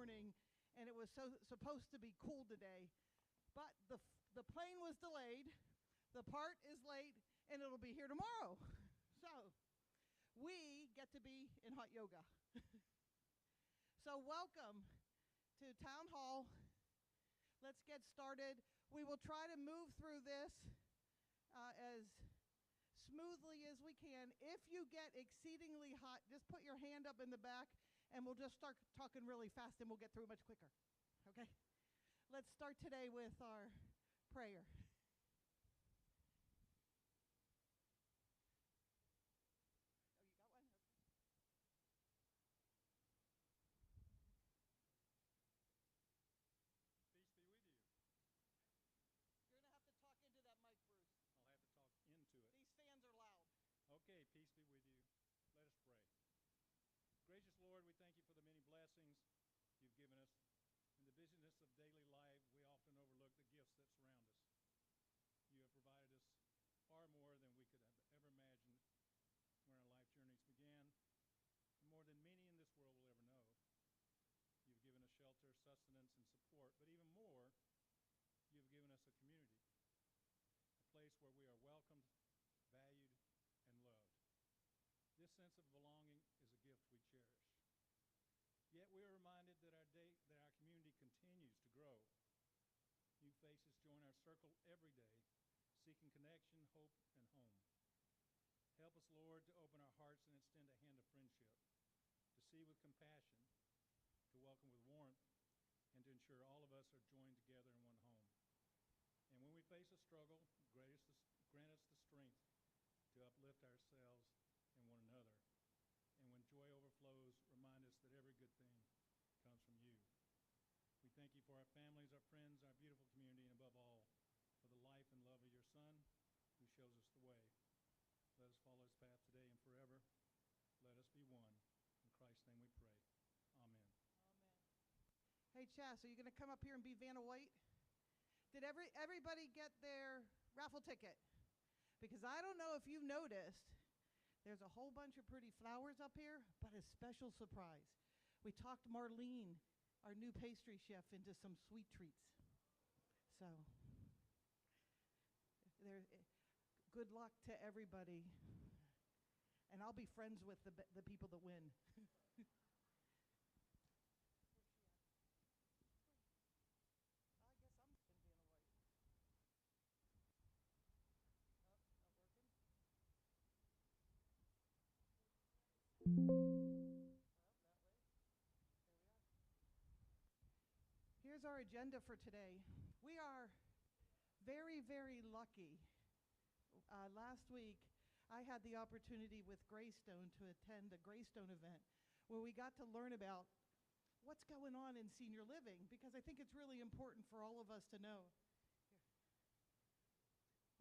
morning, and it was supposed to be cool today. But the plane was delayed, the part is late, and it'll be here tomorrow. So we get to be in hot yoga. So welcome to Town Hall. Let's get started. We will try to move through this as smoothly as we can. If you get exceedingly hot, just put your hand up in the back and we'll just start talking really fast and we'll get through much quicker. Okay? Let's start today with our prayer. Oh, you got one? Okay. Peace be with you. You're going to have to talk into that mic, Bruce. I'll have to talk into it. These fans are loud. Okay, peace be with you. Let us pray. Gracious Lord, we thank you for the many blessings you've given us. In the busyness of daily life, we often overlook the gifts that surround us. You have provided us far more than we could have ever imagined when our life journeys began, and more than many in this world will ever know. You've given us shelter, sustenance, and support, but even more, you've given us a community, a place where we are welcomed, valued, and loved. This sense of belonging is a gift we cherish. Yet we are reminded that our community continues to grow. New faces join our circle every day, seeking connection, hope, and home. Help us, Lord, to open our hearts and extend a hand of friendship, to see with compassion, to welcome with warmth, and to ensure all of us are joined together in one home. And when we face a struggle, grant us the strength to uplift ourselves and one another. And when joy overflows, remind us that every good thing comes from you. We thank you for our families, our friends, our beautiful community, and above all, for the life and love of your Son, who shows us the way. Let us follow his path today and forever. Let us be one. In Christ's name we pray. Amen. Amen. Hey, Chas, are you going to come up here and be Vanna White? Did everybody get their raffle ticket? Because I don't know if you've noticed, there's a whole bunch of pretty flowers up here, but a special surprise. We talked Marlene, our new pastry chef, into some sweet treats. So, good luck to everybody. And I'll be friends with the people that win. I guess I'm in Vanna White. Oh, not working. Well, that way. There we are. Here's our agenda for today. We are very, very lucky. Last week, I had the opportunity with Greystone to attend a Greystone event where we got to learn about what's going on in senior living, because I think it's really important for all of us to know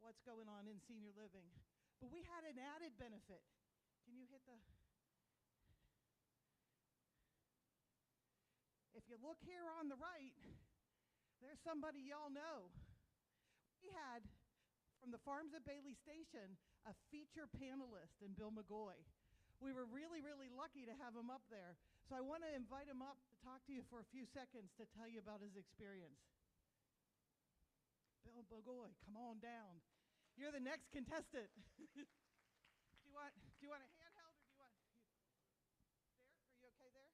what's going on in senior living. But we had an added benefit. Can you hit the... If you look here on the right, there's somebody y'all know. We had, from the Farms at Bailey Station, a feature panelist in Bill McGoy. We were really, really lucky to have him up there. So I want to invite him up to talk to you for a few seconds to tell you about his experience. Bill McGoy, come on down. You're the next contestant. Do you want a handheld, or do you want... There? Are you okay there?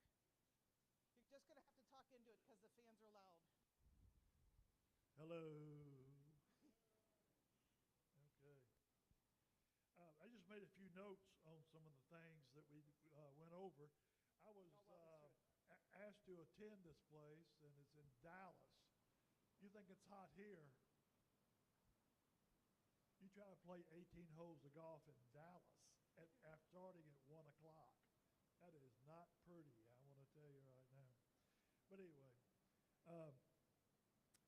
You're just going to have to talk into it because the fans are loud. Hello. Okay. I just made a few notes on some of the things that we went over. I was asked to attend this place, and it's in Dallas. You think it's hot here? You try to play 18 holes of golf in Dallas starting at 1 o'clock. That is not pretty, I want to tell you right now. But anyway,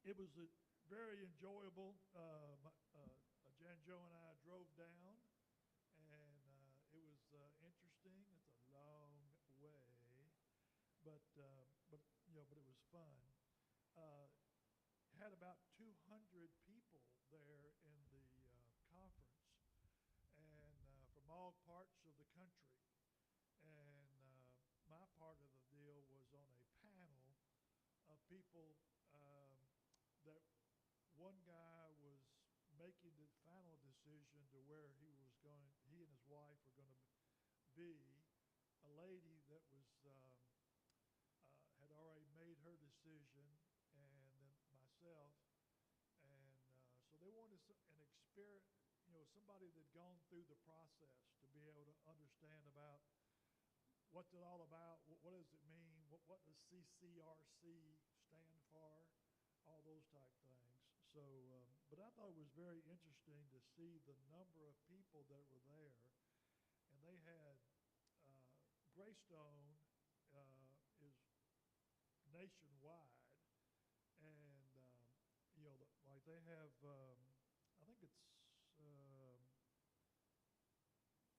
it was very enjoyable. Jan Joe and I drove down, and it was interesting. It's a long way, but it was fun. Had about 200 people there in the conference, and from all parts of the country. And my part of the deal was on a panel people that one guy was making the final decision to where he and his wife were going to be. A lady that was had already made her decision, and then myself, and so they wanted an experience, somebody that'd gone through the process to be able to understand about what's it all about, what does it mean, what does CCRC stand for, all those type things. So, but I thought it was very interesting to see the number of people that were there, and they had Greystone is nationwide, and like they have, I think it's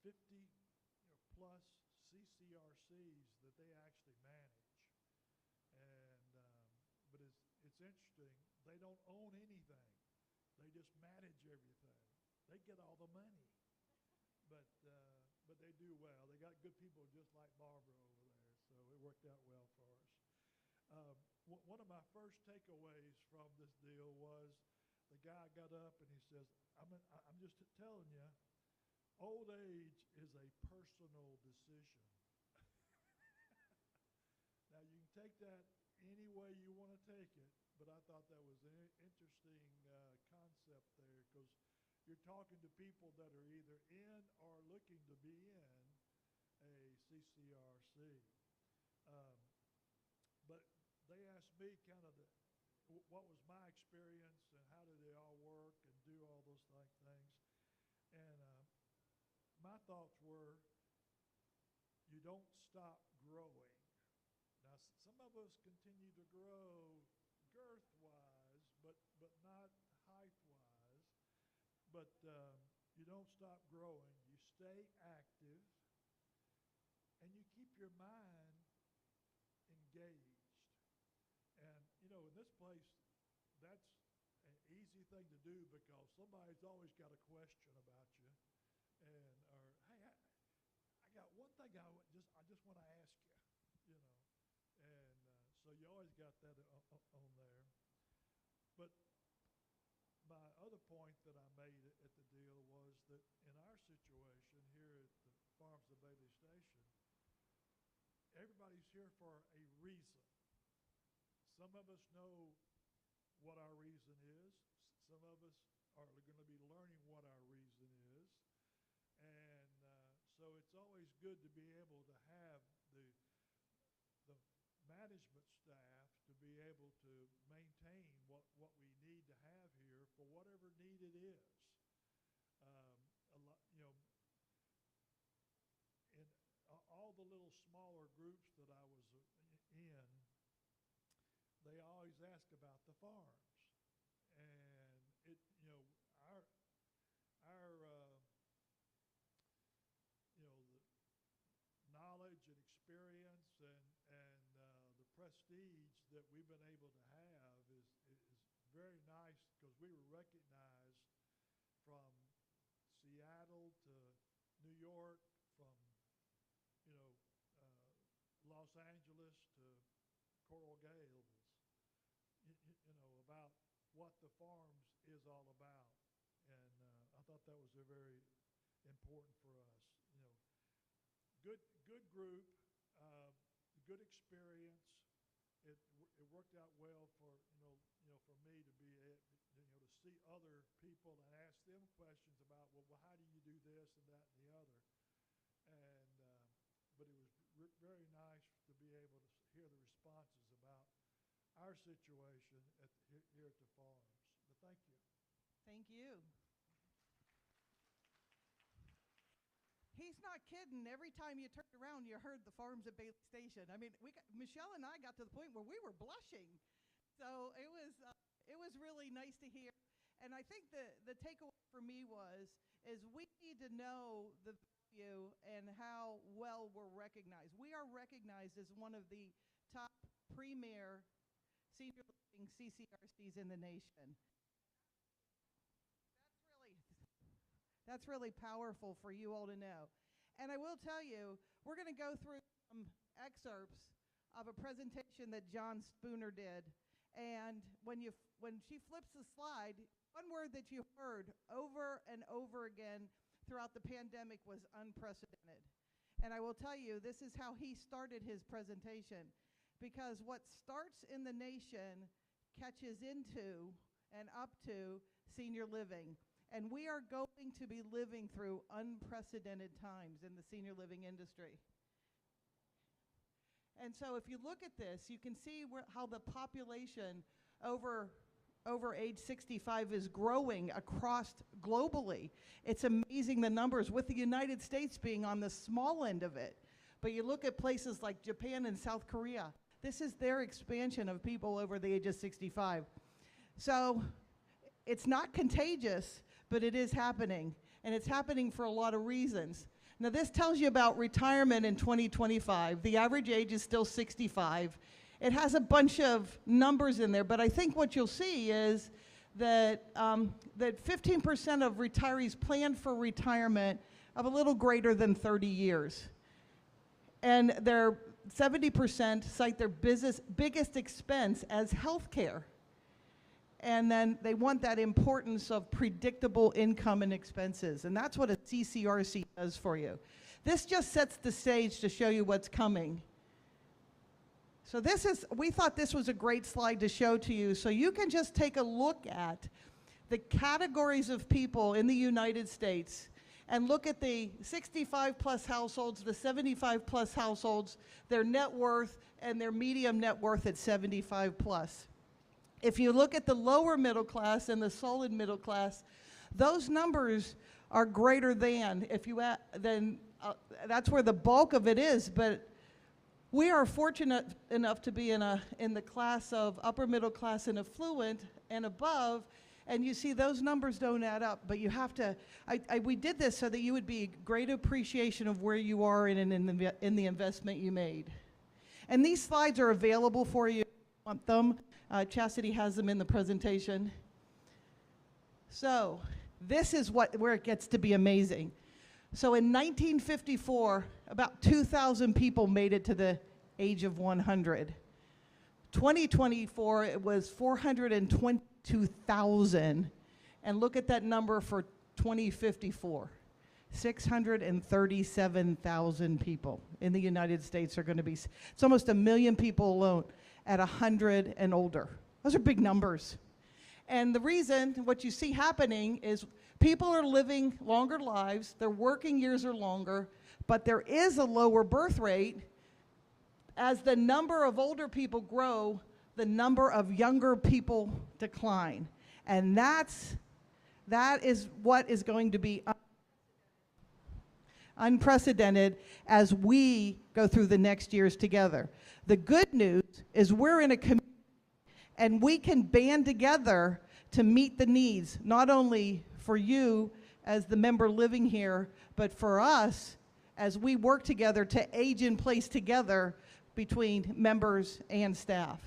50 plus CCRCs that they actually manage, and but it's interesting. They don't own anything; they just manage everything. They get all the money, but they do well. They got good people just like Barbara over there, so it worked out well for us. One of my first takeaways from this deal was the guy got up and he says, I'm just telling you, old age is a personal decision. Now, you can take that any way you want to take it, but I thought that was an interesting concept there, because you're talking to people that are either in or looking to be in a CCRC. But they asked me kind of what was my experience and how did they all work and do all those things. And my thoughts were, you don't stop growing. Now, some of us continue to grow girth-wise, but not height-wise. But you don't stop growing. You stay active, and you keep your mind engaged. And, in this place, that's an easy thing to do because somebody's always got a question about you. Or, hey, I got one thing I just want to ask you, And so you always got that on there. But my other point that I made at the deal was that in our situation here at the Farms of Bailey Station, everybody's here for a reason. Some of us know what our reason is. Some of us are going to be learning what our reason is. And so it's always good to be able to have the management staff to be able to maintain what we need to have here for whatever need it is. In all the little smaller groups that I was in, they always ask about the farms, and our the knowledge and experience and the prestige that we've been able to have is very nice, because we were recognized from Seattle to New York, from Los Angeles to Coral Gables, about what the farms is all about. And I thought that was very important for us. Good group, good experience. It worked out well for for me to be to see other people and ask them questions about, well, how do you do this and that and the other. And but it was very nice to be able to hear the responses about our situation here at the farms. But thank you. Thank you. He's not kidding. Every time you turned around, you heard the farms at Bailey Station. I mean, Michelle and I got to the point where we were blushing. So it was really nice to hear. And I think the takeaway for me is we need to know the value and how well we're recognized. We are recognized as one of the top premier senior living CCRCs in the nation. That's really powerful for you all to know. And I will tell you, we're going to go through some excerpts of a presentation that John Spooner did. And when she flips the slide, one word that you heard over and over again throughout the pandemic was unprecedented. And I will tell you, this is how he started his presentation, because what starts in the nation catches into and up to senior living. And we are going to be living through unprecedented times in the senior living industry. And so if you look at this, you can see how the population over age 65 is growing across globally. It's amazing, the numbers, with the United States being on the small end of it. But you look at places like Japan and South Korea, this is their expansion of people over the age of 65. So it's not contagious, but it is happening. And it's happening for a lot of reasons. Now this tells you about retirement in 2025. The average age is still 65. It has a bunch of numbers in there, but I think what you'll see is that that 15% of retirees plan for retirement of a little greater than 30 years. And their 70% cite their biggest expense as health care. And then they want that importance of predictable income and expenses. And that's what a CCRC does for you. This just sets the stage to show you what's coming. So we thought this was a great slide to show to you, so you can just take a look at the categories of people in the United States and look at the 65 plus households, the 75 plus households, their net worth, and their medium net worth at 75 plus. If you look at the lower middle class and the solid middle class, those numbers are greater than, that's where the bulk of it is. But we are fortunate enough to be in the class of upper middle class and affluent and above, and you see those numbers don't add up. But you have to, we did this so that you would be great appreciation of where you are in the investment you made. And these slides are available for you if you want them. Chastity has them in the presentation. So this is where it gets to be amazing. So in 1954, about 2,000 people made it to the age of 100. 2024, it was 422,000. And look at that number for 2054. 637,000 people in the United States are going to be, it's almost 1 million people alone at 100 and older. Those are big numbers. And the reason, what you see happening is people are living longer lives, their working years are longer, but there is a lower birth rate. As the number of older people grow, the number of younger people decline. And that is what is going to be unprecedented as we go through the next years together. The good news is we're in a community and we can band together to meet the needs, not only for you as the member living here, but for us as we work together to age in place together between members and staff.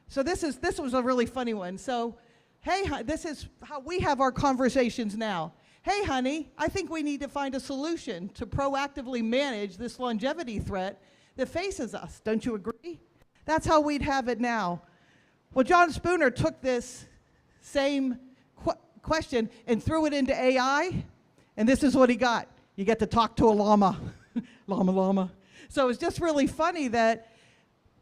So this was a really funny one. So, hey, this is how we have our conversations now. Hey, honey, I think we need to find a solution to proactively manage this longevity threat that faces us. Don't you agree? That's how we'd have it now. Well, John Spooner took this same question and threw it into AI, and this is what he got. You get to talk to a llama. llama. So it's just really funny that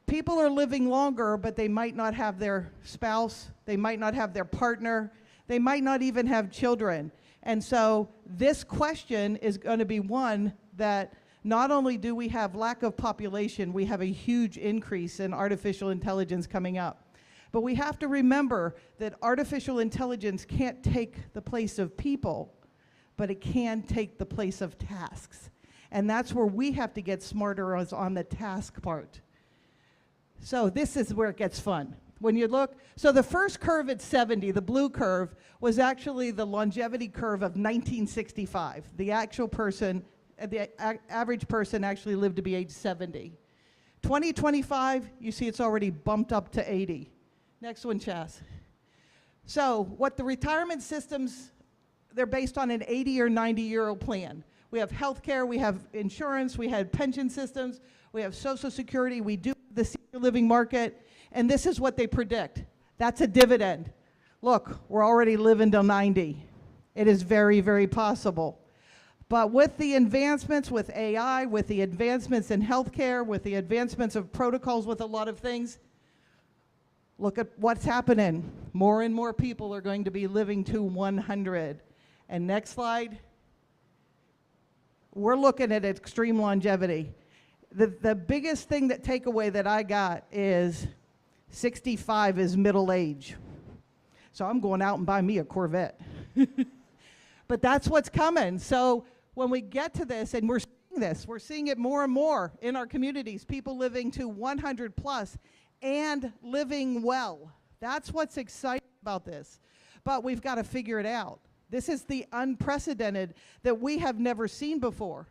people are living longer, but they might not have their spouse, they might not have their partner, they might not even have children. And so this question is going to be one that not only do we have lack of population, we have a huge increase in artificial intelligence coming up. But we have to remember that artificial intelligence can't take the place of people, but it can take the place of tasks. And that's where we have to get smarter on the task part. So this is where it gets fun. When you look, so the first curve at 70, the blue curve, was actually the longevity curve of 1965. The actual person, the average person actually lived to be age 70. 2025, you see it's already bumped up to 80. Next one, Chas. So what the retirement systems, they're based on an 80 or 90-year-old plan. We have healthcare, we have insurance, we have pension systems, we have Social Security, we do the senior living market, And this is what they predict. That's a dividend. Look, we're already living till 90. It is very, very possible. But with the advancements with AI, with the advancements in healthcare, with the advancements of protocols, with a lot of things, look at what's happening. More and more people are going to be living to 100. And next slide. We're looking at extreme longevity. The biggest thing that takeaway that I got is 65 is middle age. So I'm going out and buy me a Corvette. But that's what's coming. So when we get to this, and we're seeing this, we're seeing it more and more in our communities, people living to 100 plus and living well. That's what's exciting about this. But we've got to figure it out. This is the unprecedented that we have never seen before.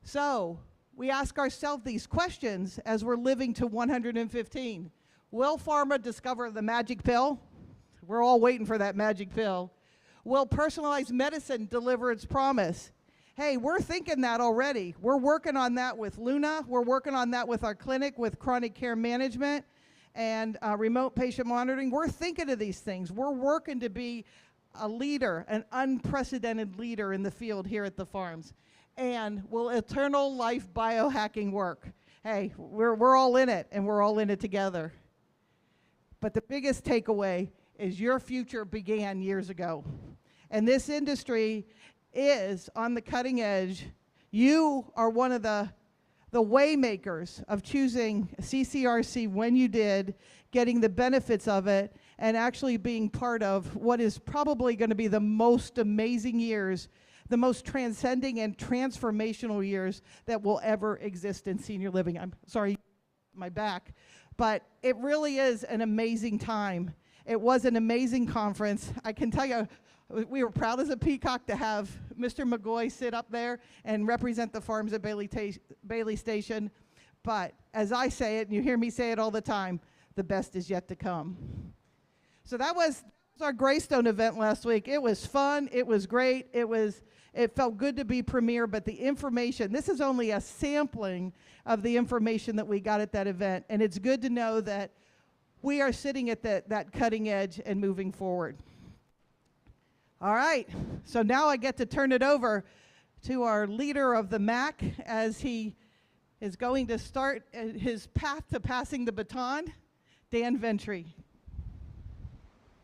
So we ask ourselves these questions as we're living to 115. Will pharma discover the magic pill? We're all waiting for that magic pill. Will personalized medicine deliver its promise? Hey, we're thinking that already. We're working on that with Luna. We're working on that with our clinic, with chronic care management and remote patient monitoring. We're thinking of these things. We're working to be a leader, an unprecedented leader in the field here at the farms. And will eternal life biohacking work? Hey, we're all in it, and we're all in it together. But the biggest takeaway is your future began years ago. And this industry is on the cutting edge. You are one of the way makers of choosing CCRC when you did, getting the benefits of it, and actually being part of what is probably going to be the most amazing years, the most transcending and transformational years that will ever exist in senior living. I'm sorry, my back, but it really is an amazing time. It was an amazing conference. I can tell you, we were proud as a peacock to have Mr. McGoy sit up there and represent the farms at Bailey Station. But as I say it, and you hear me say it all the time, the best is yet to come. So that was our Greystone event last week. It was fun. It was great. It felt good to be premier, but the information, this is only a sampling of the information that we got at that event. And it's good to know that we are sitting at that cutting edge and moving forward. All right, so now I get to turn it over to our leader of the MAC as he is going to start his path to passing the baton, Dan Ventry.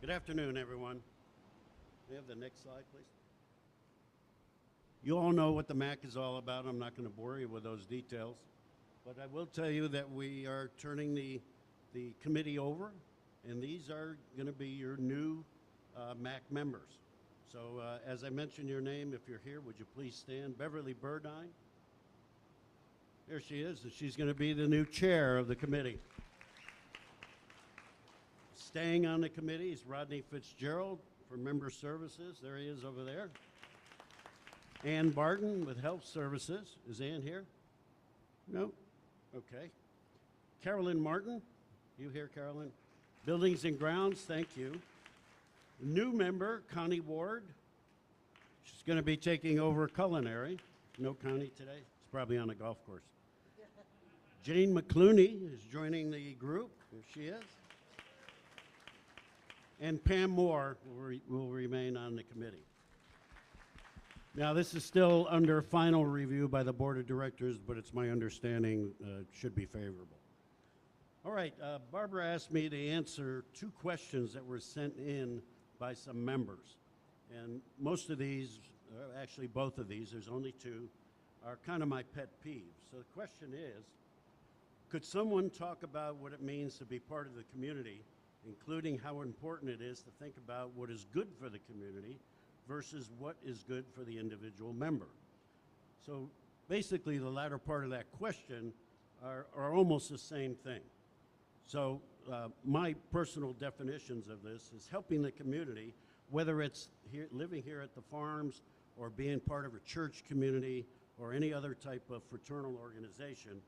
Good afternoon, everyone. May I have the next slide, please? You all know what the MAC is all about. I'm not going to bore you with those details, but I will tell you that we are turning the committee over, and these are going to be your new MAC members. So as I mentioned your name, if you're here, would you please stand? Beverly Burdine. There she is, and she's going to be the new chair of the committee. Staying on the committee is Rodney Fitzgerald for Member Services. There he is over there. Ann Barton with Health Services. Is Ann here? No? Okay. Carolyn Martin. You here, Carolyn? Buildings and Grounds, thank you. New member, Connie Ward. She's going to be taking over culinary. No Connie today. She's probably on a golf course. Jane McClooney is joining the group. Here she is. And Pam Moore will remain on the committee. Now, this is still under final review by the Board of Directors, but it's my understanding it should be favorable. All right, Barbara asked me to answer 2 questions that were sent in by some members. And most of these, actually both of these, there's only 2, are kind of my pet peeves. So the question is, could someone talk about what it means to be part of the community, including how important it is to think about what is good for the community versus what is good for the individual member? So basically the latter part of that question are almost the same thing. So my personal definitions of this is helping the community, whether it's living here at the farms or being part of a church community or any other type of fraternal organization.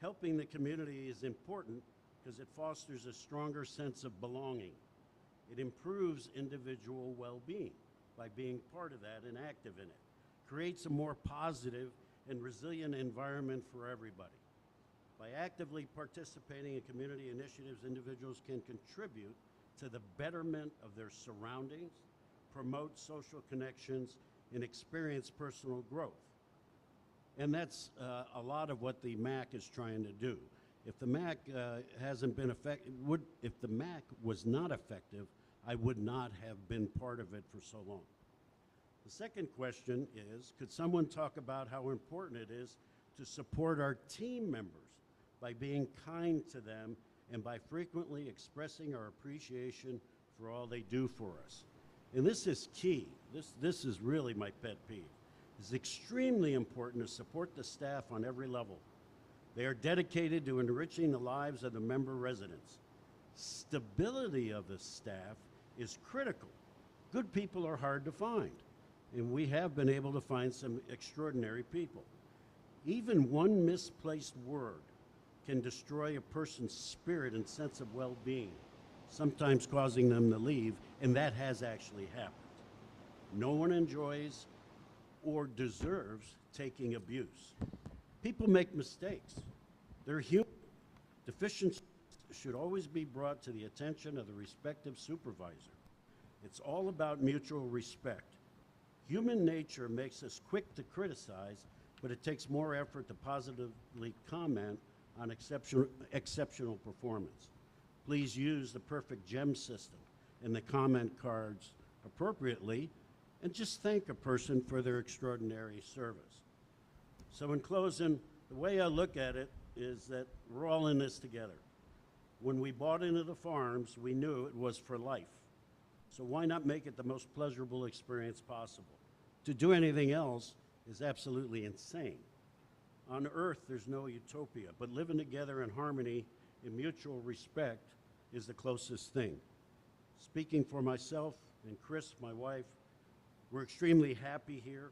Helping the community is important because it fosters a stronger sense of belonging. It improves individual well-being by being part of that and active in it. Creates a more positive and resilient environment for everybody. By actively participating in community initiatives, individuals can contribute to the betterment of their surroundings, promote social connections, and experience personal growth. And that's a lot of what the MAC is trying to do. If the MAC hasn't been effective, if the MAC was not effective, I would not have been part of it for so long. The second question is, could someone talk about how important it is to support our team members by being kind to them and by frequently expressing our appreciation for all they do for us? And this is key. This is really my pet peeve. It's extremely important to support the staff on every level. They are dedicated to enriching the lives of the member residents. Stability of the staff is critical. Good people are hard to find, and we have been able to find some extraordinary people. Even one misplaced word can destroy a person's spirit and sense of well-being, sometimes causing them to leave, and that has actually happened. No one enjoys or deserves taking abuse. People make mistakes. They're human. Deficiencies should always be brought to the attention of the respective supervisor. It's all about mutual respect. Human nature makes us quick to criticize, but it takes more effort to positively comment on exceptional performance. Please use the perfect gem system and the comment cards appropriately, and just thank a person for their extraordinary service. So in closing, the way I look at it is that we're all in this together. When we bought into the farms, we knew it was for life. So why not make it the most pleasurable experience possible? To do anything else is absolutely insane. On earth, there's no utopia, but living together in harmony and mutual respect is the closest thing. Speaking for myself and Chris, my wife, we're extremely happy here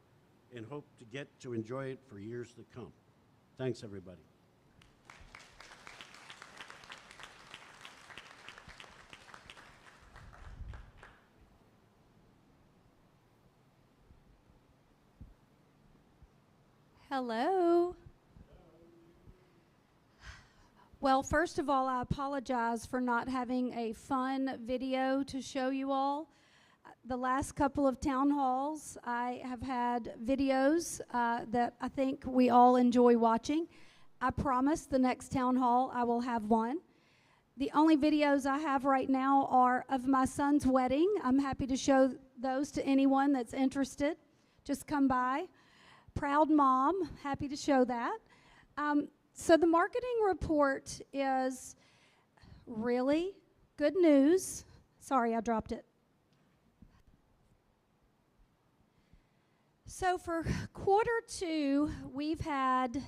and hope to get to enjoy it for years to come. Thanks, everybody. Hello. Well, first of all, I apologize for not having a fun video to show you all. The last couple of town halls, I have had videos that I think we all enjoy watching. I promise the next town hall I will have one. The only videos I have right now are of my son's wedding. I'm happy to show those to anyone that's interested. Just come by. Proud mom, happy to show that. So the marketing report is really good news. Sorry, I dropped it. So for Q2, we've had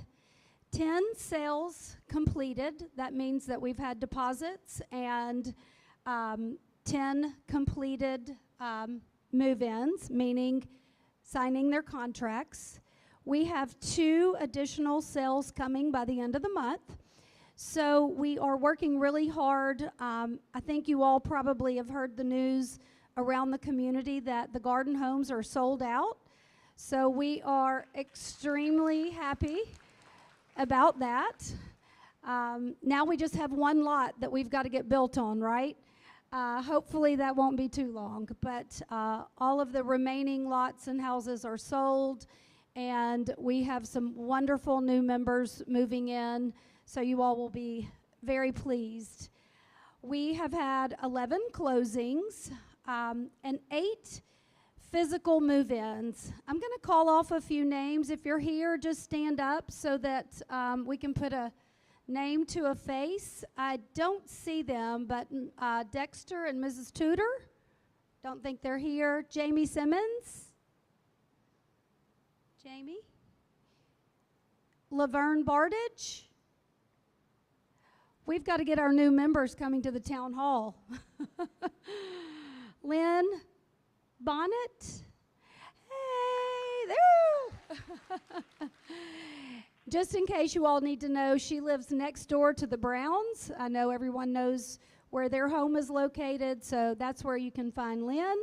10 sales completed. That means that we've had deposits and 10 completed move-ins, meaning signing their contracts. We have 2 additional sales coming by the end of the month. So we are working really hard. I think you all probably have heard the news around the community that the garden homes are sold out. So we are extremely happy about that. Now we just have 1 lot that we've got to get built on, right? Hopefully that won't be too long. But all of the remaining lots and houses are sold. And we have some wonderful new members moving in, so you all will be very pleased. We have had 11 closings and 8 physical move-ins. I'm going to call off a few names. If you're here, just stand up so that we can put a name to a face. I don't see them, but Dexter and Mrs. Tudor, don't think they're here. Jamie Simmons. Jamie? Laverne Bardage? We've got to get our new members coming to the town hall. Lynn Bonnet? Hey, there! Just in case you all need to know, she lives next door to the Browns. I know everyone knows where their home is located, so that's where you can find Lynn.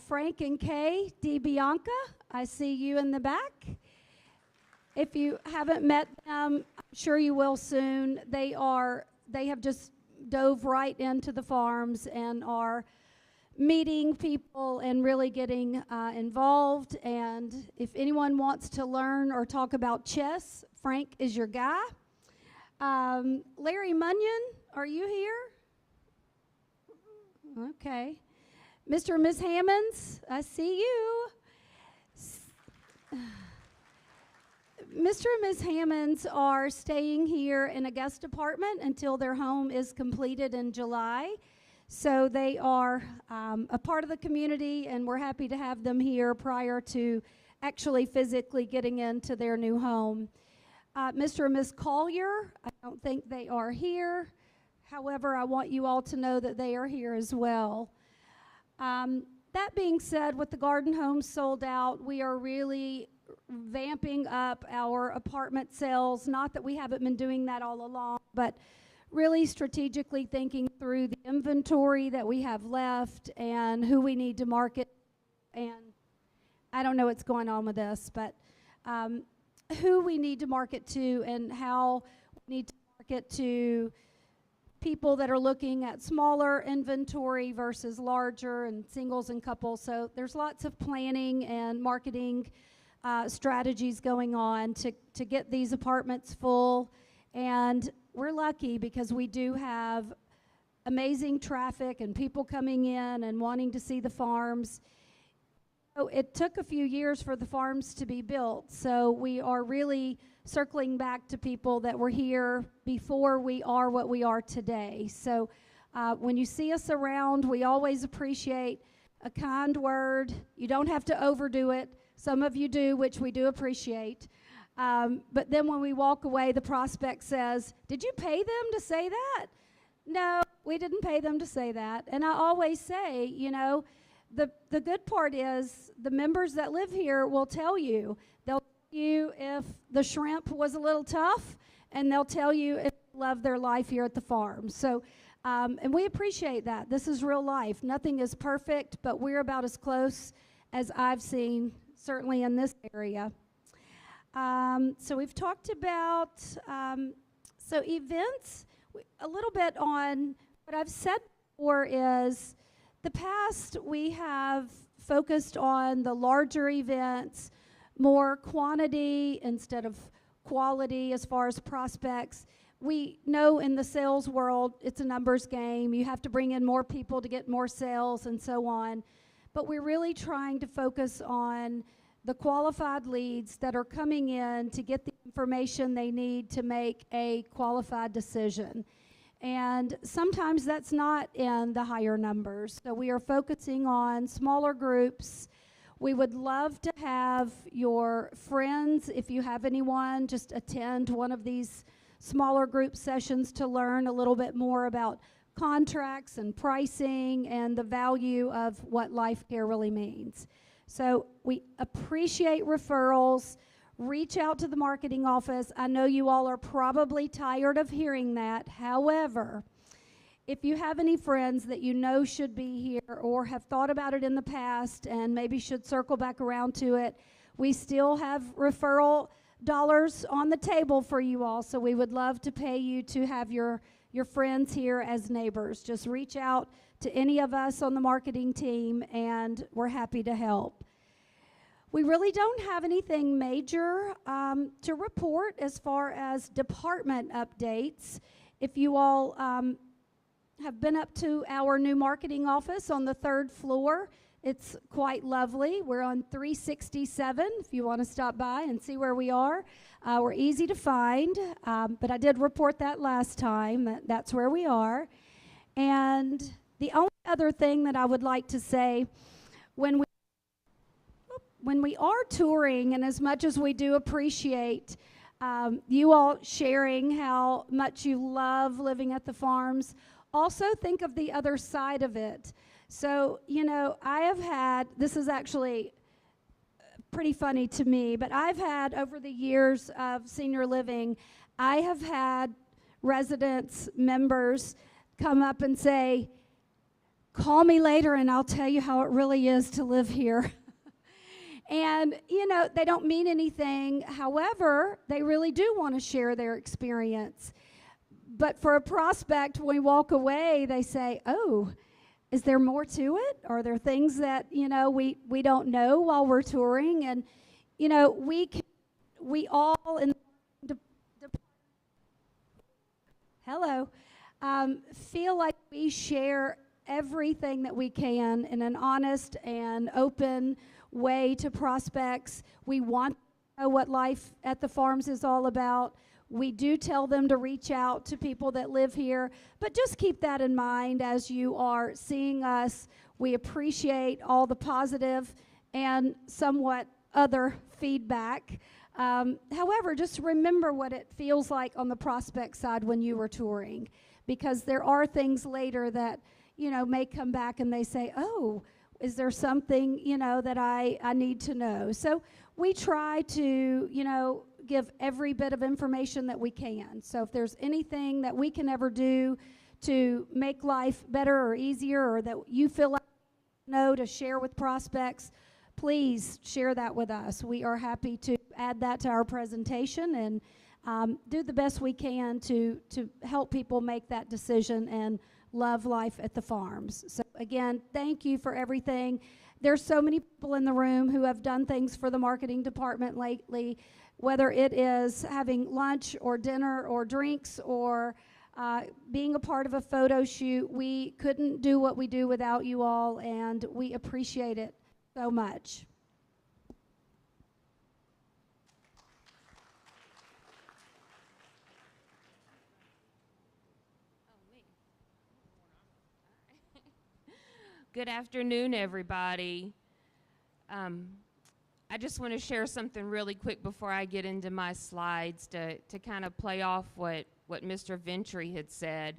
Frank and Kay DiBianca, I see you in the back. If you haven't met them, Sure you will soon. They have just dove right into the farms and are meeting people and really getting involved. And if anyone wants to learn or talk about chess, Frank is your guy. Larry Munyon, are you here? Okay. Mr. and Ms. Hammonds, I see you. Mr. and Ms. Hammonds are staying here in a guest apartment until their home is completed in July. So they are a part of the community, and we're happy to have them here prior to actually physically getting into their new home. Mr. and Ms. Collier, I don't think they are here. However, I want you all to know that they are here as well. That being said, with the garden homes sold out, we are really vamping up our apartment sales. Not that we haven't been doing that all along, but really strategically thinking through the inventory that we have left and who we need to market. And I don't know what's going on with this, but who we need to market to and how we need to market to people that are looking at smaller inventory versus larger and singles and couples. So there's lots of planning and marketing strategies going on to get these apartments full. And we're lucky because we do have amazing traffic and people coming in and wanting to see the farms. So it took a few years for the farms to be built. So we are really circling back to people that were here before we are what we are today. So when you see us around, we always appreciate a kind word. You don't have to overdo it. Some of you do, which we do appreciate. But then when we walk away, the prospect says, "Did you pay them to say that?" No, we didn't pay them to say that. And I always say, you know, the good part is the members that live here will tell you. They'll tell you if the shrimp was a little tough, and they'll tell you if they love their life here at the farm. So, and we appreciate that. This is real life. Nothing is perfect, but we're about as close as I've seen, certainly in this area. So we've talked about, so events, a little bit on what I've said before is the past we have focused on the larger events, more quantity instead of quality as far as prospects. We know in the sales world it's a numbers game. You have to bring in more people to get more sales and so on. But we're really trying to focus on the qualified leads that are coming in to get the information they need to make a qualified decision. And sometimes that's not in the higher numbers. So we are focusing on smaller groups. We would love to have your friends, if you have anyone, just attend one of these smaller group sessions to learn a little bit more about contracts and pricing and the value of what life care really means. So we appreciate referrals. Reach out to the marketing office. I know you all are probably tired of hearing that. However, if you have any friends that you know should be here or have thought about it in the past and maybe should circle back around to it, we still have referral dollars on the table for you all. So we would love to pay you to have your friends here as neighbors. Just reach out to any of us on the marketing team, and we're happy to help. We really don't have anything major to report as far as department updates. If you all have been up to our new marketing office on the 3rd floor, it's quite lovely. We're on 367 if you want to stop by and see where we are. We're easy to find, but I did report that last time. That's where we are. And the only other thing that I would like to say, when we are touring, and as much as we do appreciate you all sharing how much you love living at the farms, also think of the other side of it. So, you know, I have had, this is actually pretty funny to me, but I've had, over the years of senior living, I have had residents, members come up and say, "Call me later and I'll tell you how it really is to live here." And, you know, they don't mean anything. However, they really do want to share their experience. But for a prospect, when we walk away, they say, oh, is there more to it? Are there things that, you know, we don't know while we're touring? And, you know, we all in feel like we share everything that we can in an honest and open way to prospects. We want to know what life at the farms is all about. We do tell them to reach out to people that live here, but just keep that in mind as you are seeing us. We appreciate all the positive and somewhat other feedback. However, just remember what it feels like on the prospect side when you were touring, because there are things later that, you know, may come back and they say, oh, is there something, you know, that I need to know? So we try to, you know, give every bit of information that we can. So if there's anything that we can ever do to make life better or easier, or that you feel like you know to share with prospects, please share that with us. We are happy to add that to our presentation and do the best we can to help people make that decision and love life at the farms. So again, thank you for everything. There's so many people in the room who have done things for the marketing department lately, whether it is having lunch or dinner or drinks or being a part of a photo shoot. We couldn't do what we do without you all, and we appreciate it so much. Good afternoon, everybody. I just want to share something really quick before I get into my slides to kind of play off what Mr. Ventry had said.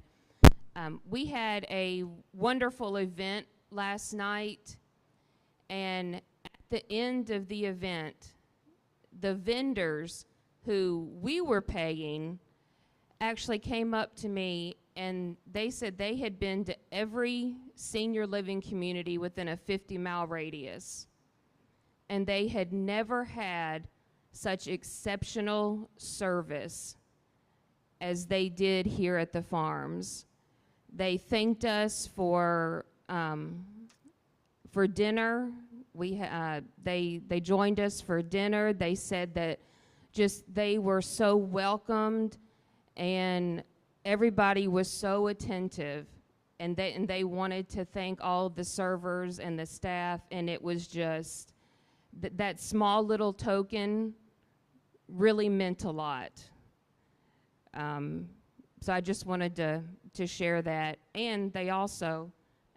We had a wonderful event last night, and at the end of the event, the vendors who we were paying actually came up to me and they said they had been to every senior living community within a 50-mile radius, and they had never had such exceptional service as they did here at the farms. They thanked us for dinner. They joined us for dinner. They said that just they were so welcomed, and everybody was so attentive, and they wanted to thank all the servers and the staff, and it was just that small little token really meant a lot. So I just wanted to share that. And they also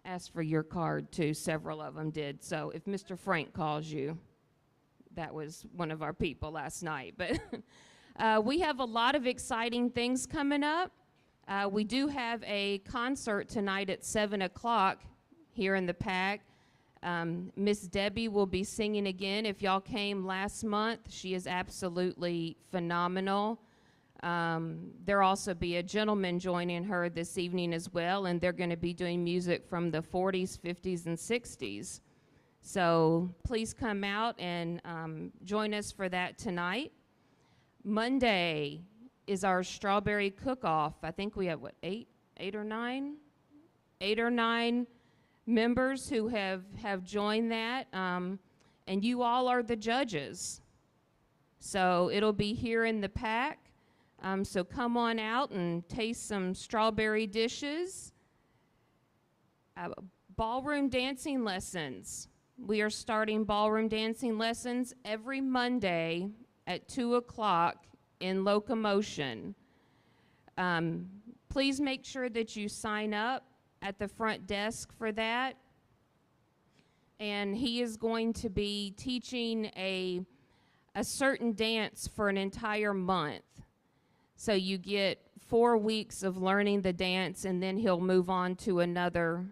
asked for your card too. Several of them did. So if Mr. Frank calls you, that was one of our people last night. But we have a lot of exciting things coming up. We do have a concert tonight at 7 o'clock here in the PAC. Miss Debbie will be singing again. If y'all came last month, she is absolutely phenomenal. There'll also be a gentleman joining her this evening as well, and they're going to be doing music from the 40s, 50s, and 60s. So please come out and join us for that tonight. Monday is our strawberry cook-off. I think we have, what, eight or nine members who have joined that, and you all are the judges. So it'll be here in the PAC. So come on out and taste some strawberry dishes. Ballroom dancing lessons. We are starting ballroom dancing lessons every Monday at 2 o'clock in Locomotion. Please make sure that you sign up at the front desk for that. And he is going to be teaching a certain dance for an entire month. So you get 4 weeks of learning the dance, and then he'll move on to another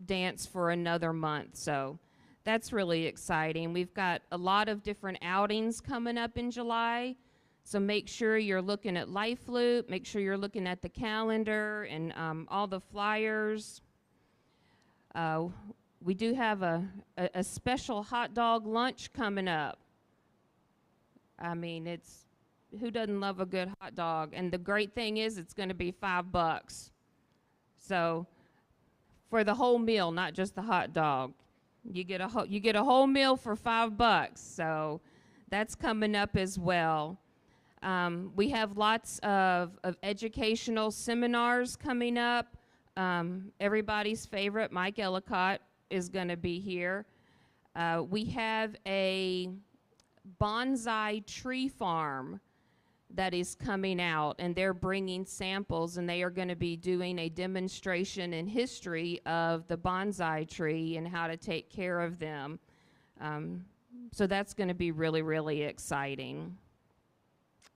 dance for another month. So that's really exciting. We've got a lot of different outings coming up in July. So make sure you're looking at Life Loop, make sure you're looking at the calendar and all the flyers. we do have a special hot dog lunch coming up. I mean, who doesn't love a good hot dog? And the great thing is it's going to be $5. So for the whole meal, not just the hot dog. You get a whole meal for $5. So that's coming up as well. We have lots of educational seminars coming up. Everybody's favorite, Mike Ellicott, is going to be here. We have a bonsai tree farm that is coming out, and they're bringing samples, and they are going to be doing a demonstration in history of the bonsai tree and how to take care of them. So that's going to be really, really exciting.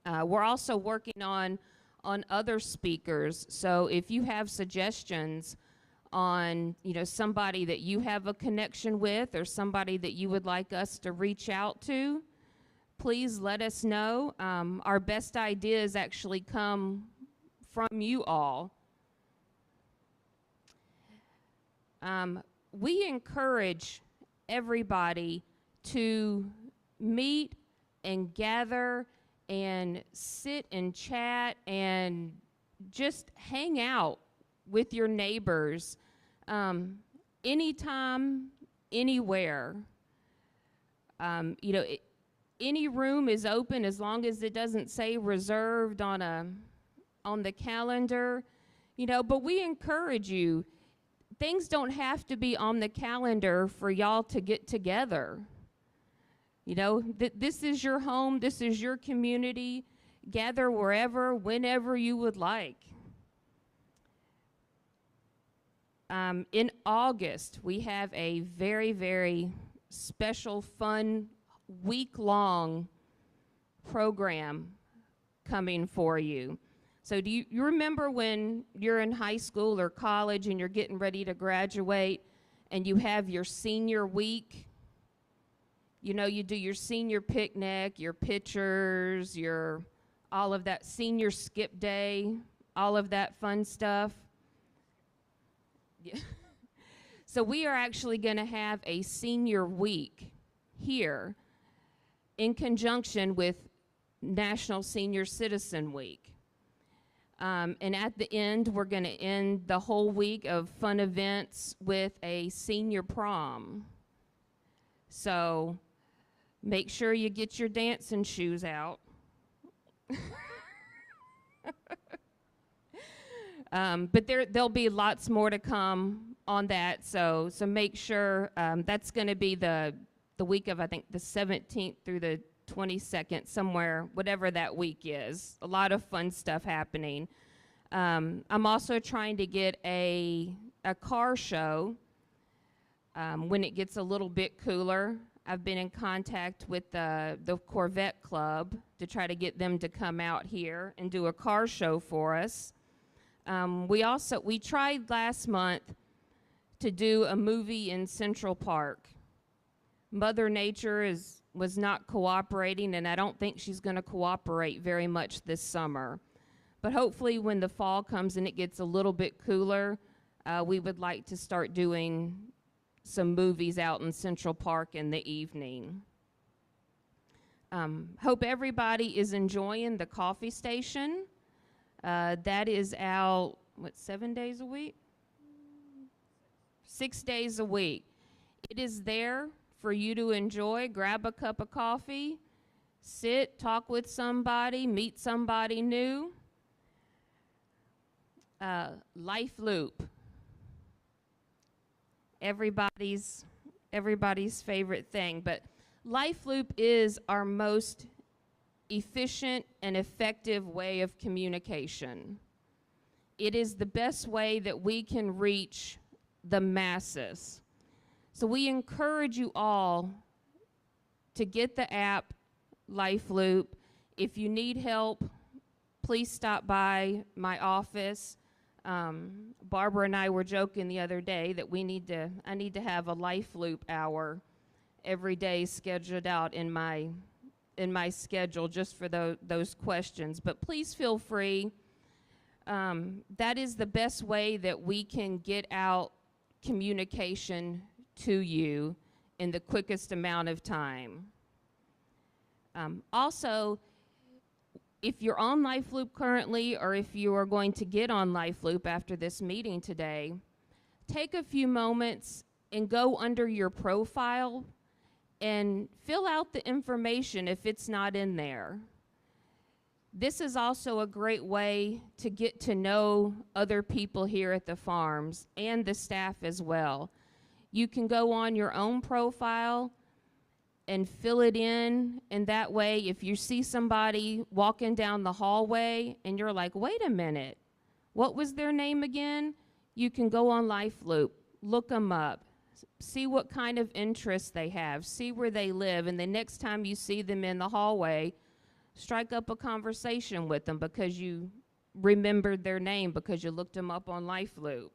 We're also working on other speakers. So if you have suggestions on, somebody that you have a connection with or somebody that you would like us to reach out to, please let us know. Our best ideas actually come from you all. We encourage everybody to meet and gather and sit and chat and just hang out with your neighbors anytime, anywhere. Any room is open as long as it doesn't say reserved on the calendar, but we encourage you. Things don't have to be on the calendar for y'all to get together. This is your home, this is your community. Gather wherever, whenever you would like. In August, we have a very, very special, fun, week-long program coming for you. So do you remember when you're in high school or college and you're getting ready to graduate and you have your senior week? You do your senior picnic, your pictures, all of that senior skip day, all of that fun stuff. Yeah. So we are actually going to have a senior week here in conjunction with National Senior Citizen Week. And at the end, we're going to end the whole week of fun events with a senior prom. So make sure you get your dancing shoes out. But there'll be lots more to come on that. So make sure that's going to be the week of, I think, the 17th through the 22nd, somewhere, whatever that week is. A lot of fun stuff happening. I'm also trying to get a car show when it gets a little bit cooler. I've been in contact with the Corvette Club to try to get them to come out here and do a car show for us. We tried last month to do a movie in Central Park. Mother Nature was not cooperating, and I don't think she's going to cooperate very much this summer. But hopefully when the fall comes and it gets a little bit cooler, we would like to start doing some movies out in Central Park in the evening. Hope everybody is enjoying the coffee station. That is out, 7 days a week? 6 days a week. It is there for you to enjoy. Grab a cup of coffee, sit, talk with somebody, meet somebody new. Life Loop. Everybody's favorite thing, but Life Loop is our most efficient and effective way of communication. It is the best way that we can reach the masses. So we encourage you all to get the app Life Loop. If you need help, please stop by my office. Barbara and I were joking the other day that I need to have a Life Loop hour every day scheduled out in my schedule just for those questions. But please feel free. That is the best way that we can get out communication to you in the quickest amount of time. Also, if you're on LifeLoop currently, or if you are going to get on LifeLoop after this meeting today, take a few moments and go under your profile and fill out the information if it's not in there. This is also a great way to get to know other people here at the farms and the staff as well. You can go on your own profile and fill it in, and that way if you see somebody walking down the hallway and you're like, wait a minute, what was their name again? You can go on LifeLoop, look them up, see what kind of interests they have, see where they live, and the next time you see them in the hallway, strike up a conversation with them because you remembered their name because you looked them up on LifeLoop.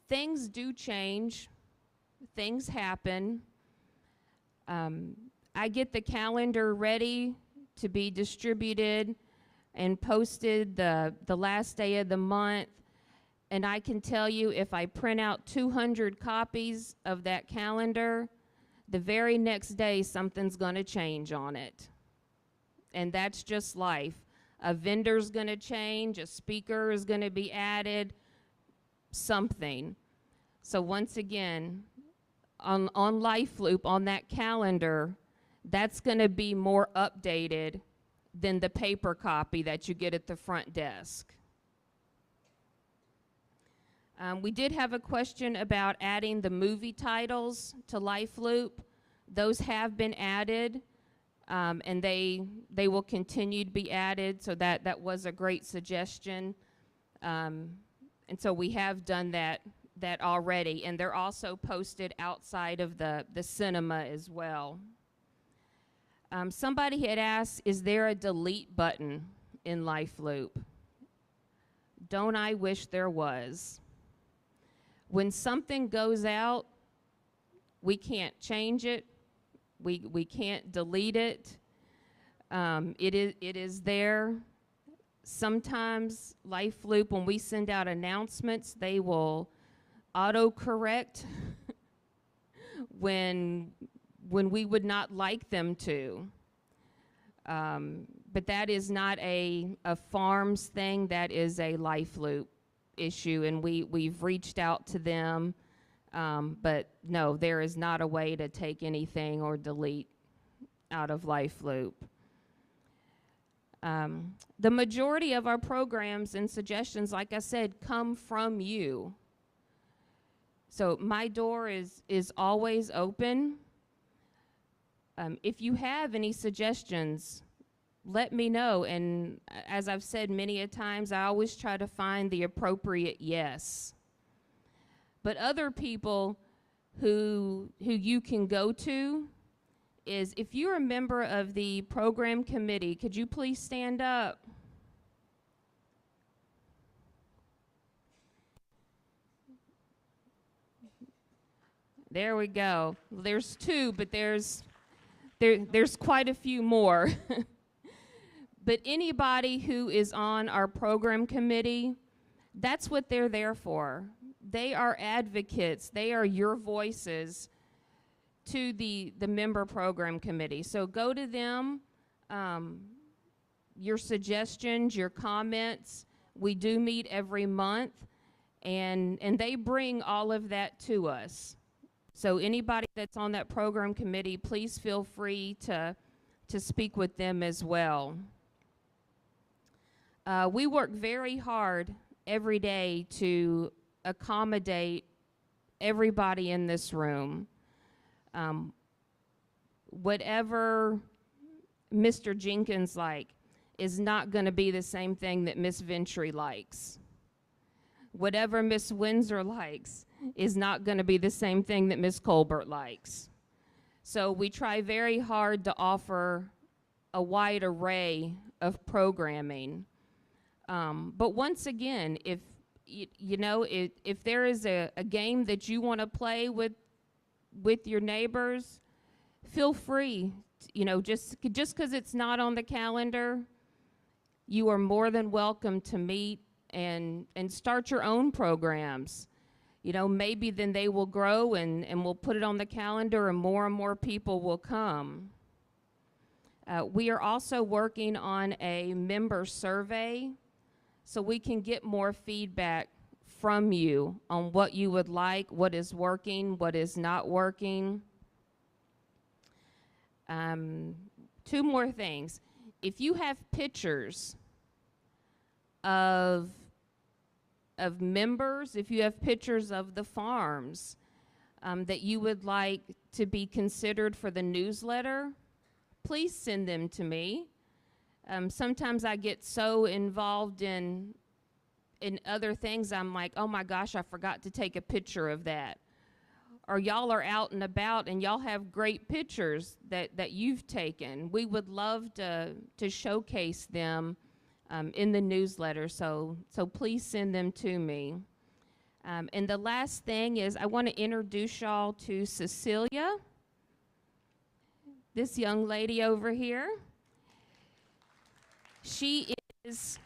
Things do change. Things happen. I get the calendar ready to be distributed and posted the last day of the month. And I can tell you, if I print out 200 copies of that calendar, the very next day something's going to change on it. And that's just life. A vendor's going to change, a speaker is going to be added, something. So once again, on LifeLoop, on that calendar, that's going to be more updated than the paper copy that you get at the front desk. We did have a question about adding the movie titles to LifeLoop. Those have been added, and they will continue to be added, so that was a great suggestion. And so we have done that already, and they're also posted outside of the cinema as well. Somebody had asked, is there a delete button in LifeLoop? Don't I wish there was? When something goes out, we can't change it. We can't delete it. It is there. Sometimes LifeLoop, when we send out announcements, they will autocorrect when we would not like them to. But that is not a farms thing. That is a LifeLoop issue, and we've reached out to them. But no, there is not a way to take anything or delete out of LifeLoop. The majority of our programs and suggestions, like I said, come from you. So my door is always open. If you have any suggestions, let me know. And as I've said many a times, I always try to find the appropriate yes. But other people who you can go to is, if you're a member of the program committee, could you please stand up? There we go. There's two, but there's quite a few more. But anybody who is on our program committee, that's what they're there for. They are advocates. They are your voices to the member program committee. So go to them, your suggestions, your comments. We do meet every month, and they bring all of that to us. So anybody that's on that program committee, please feel free to speak with them as well. We work very hard every day to accommodate everybody in this room. Whatever Mr. Jenkins like is not going to be the same thing that Miss Ventry likes. Whatever Miss Windsor likes is not going to be the same thing that Miss Colbert likes. So we try very hard to offer a wide array of programming. But once again, if if there is a game that you want to play with your neighbors, feel free. Just because it's not on the calendar, you are more than welcome to meet and start your own programs. You know, maybe then they will grow and we'll put it on the calendar and more people will come. We are also working on a member survey so we can get more feedback from you on what you would like, what is working, what is not working. Two more things. If you have pictures of members, if you have pictures of the farms that you would like to be considered for the newsletter, please send them to me. Sometimes I get so involved in other things, I'm like, oh my gosh, I forgot to take a picture of that. Or y'all are out and about and y'all have great pictures that you've taken. We would love to showcase them in the newsletter, so please send them to me. And the last thing is I want to introduce y'all to Cecilia, this young lady over here. She is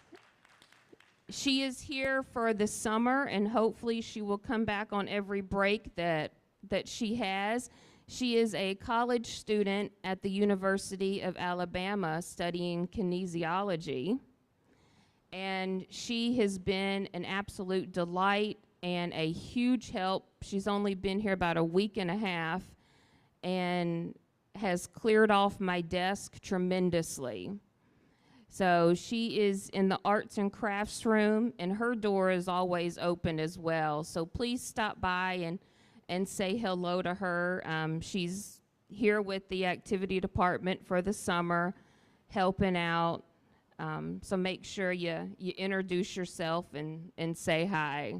here for the summer, and hopefully she will come back on every break that she has. She is a college student at the University of Alabama studying kinesiology, and she has been an absolute delight and a huge help. She's only been here about a week and a half and has cleared off my desk tremendously. So she is in the arts and crafts room, and her door is always open as well. So please stop by and say hello to her. She's here with the activity department for the summer, helping out. So make sure you introduce yourself and say hi.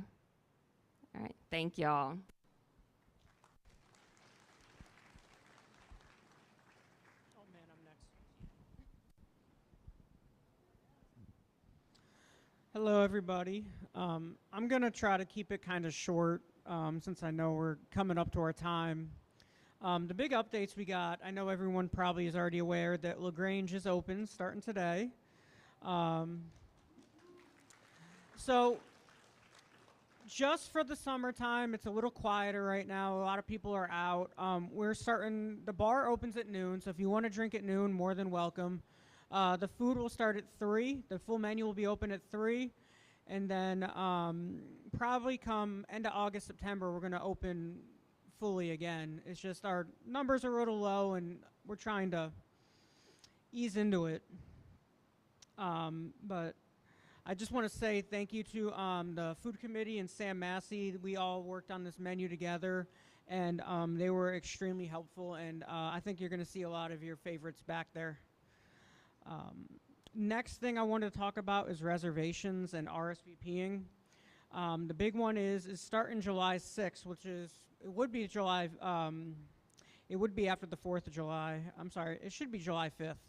All right, thank y'all. Oh man, I'm next. Hello, everybody. I'm going to try to keep it kind of short since I know we're coming up to our time. The big updates we got, I know everyone probably is already aware that LaGrange is open starting today. So just for the summertime, it's a little quieter right now. A lot of people are out. The bar opens at noon, so if you want to drink at noon, more than welcome. The food will start at 3. The full menu will be open at 3. And then probably come end of August, September, we're going to open fully again. It's just our numbers are a little low, and we're trying to ease into it. But I just want to say thank you to the food committee and Sam Massey. We all worked on this menu together, and they were extremely helpful, and I think you're going to see a lot of your favorites back there. Next thing I wanted to talk about is reservations and RSVPing. The big one is starting July 6th, it would be after the 4th of July. I'm sorry, it should be July 5th.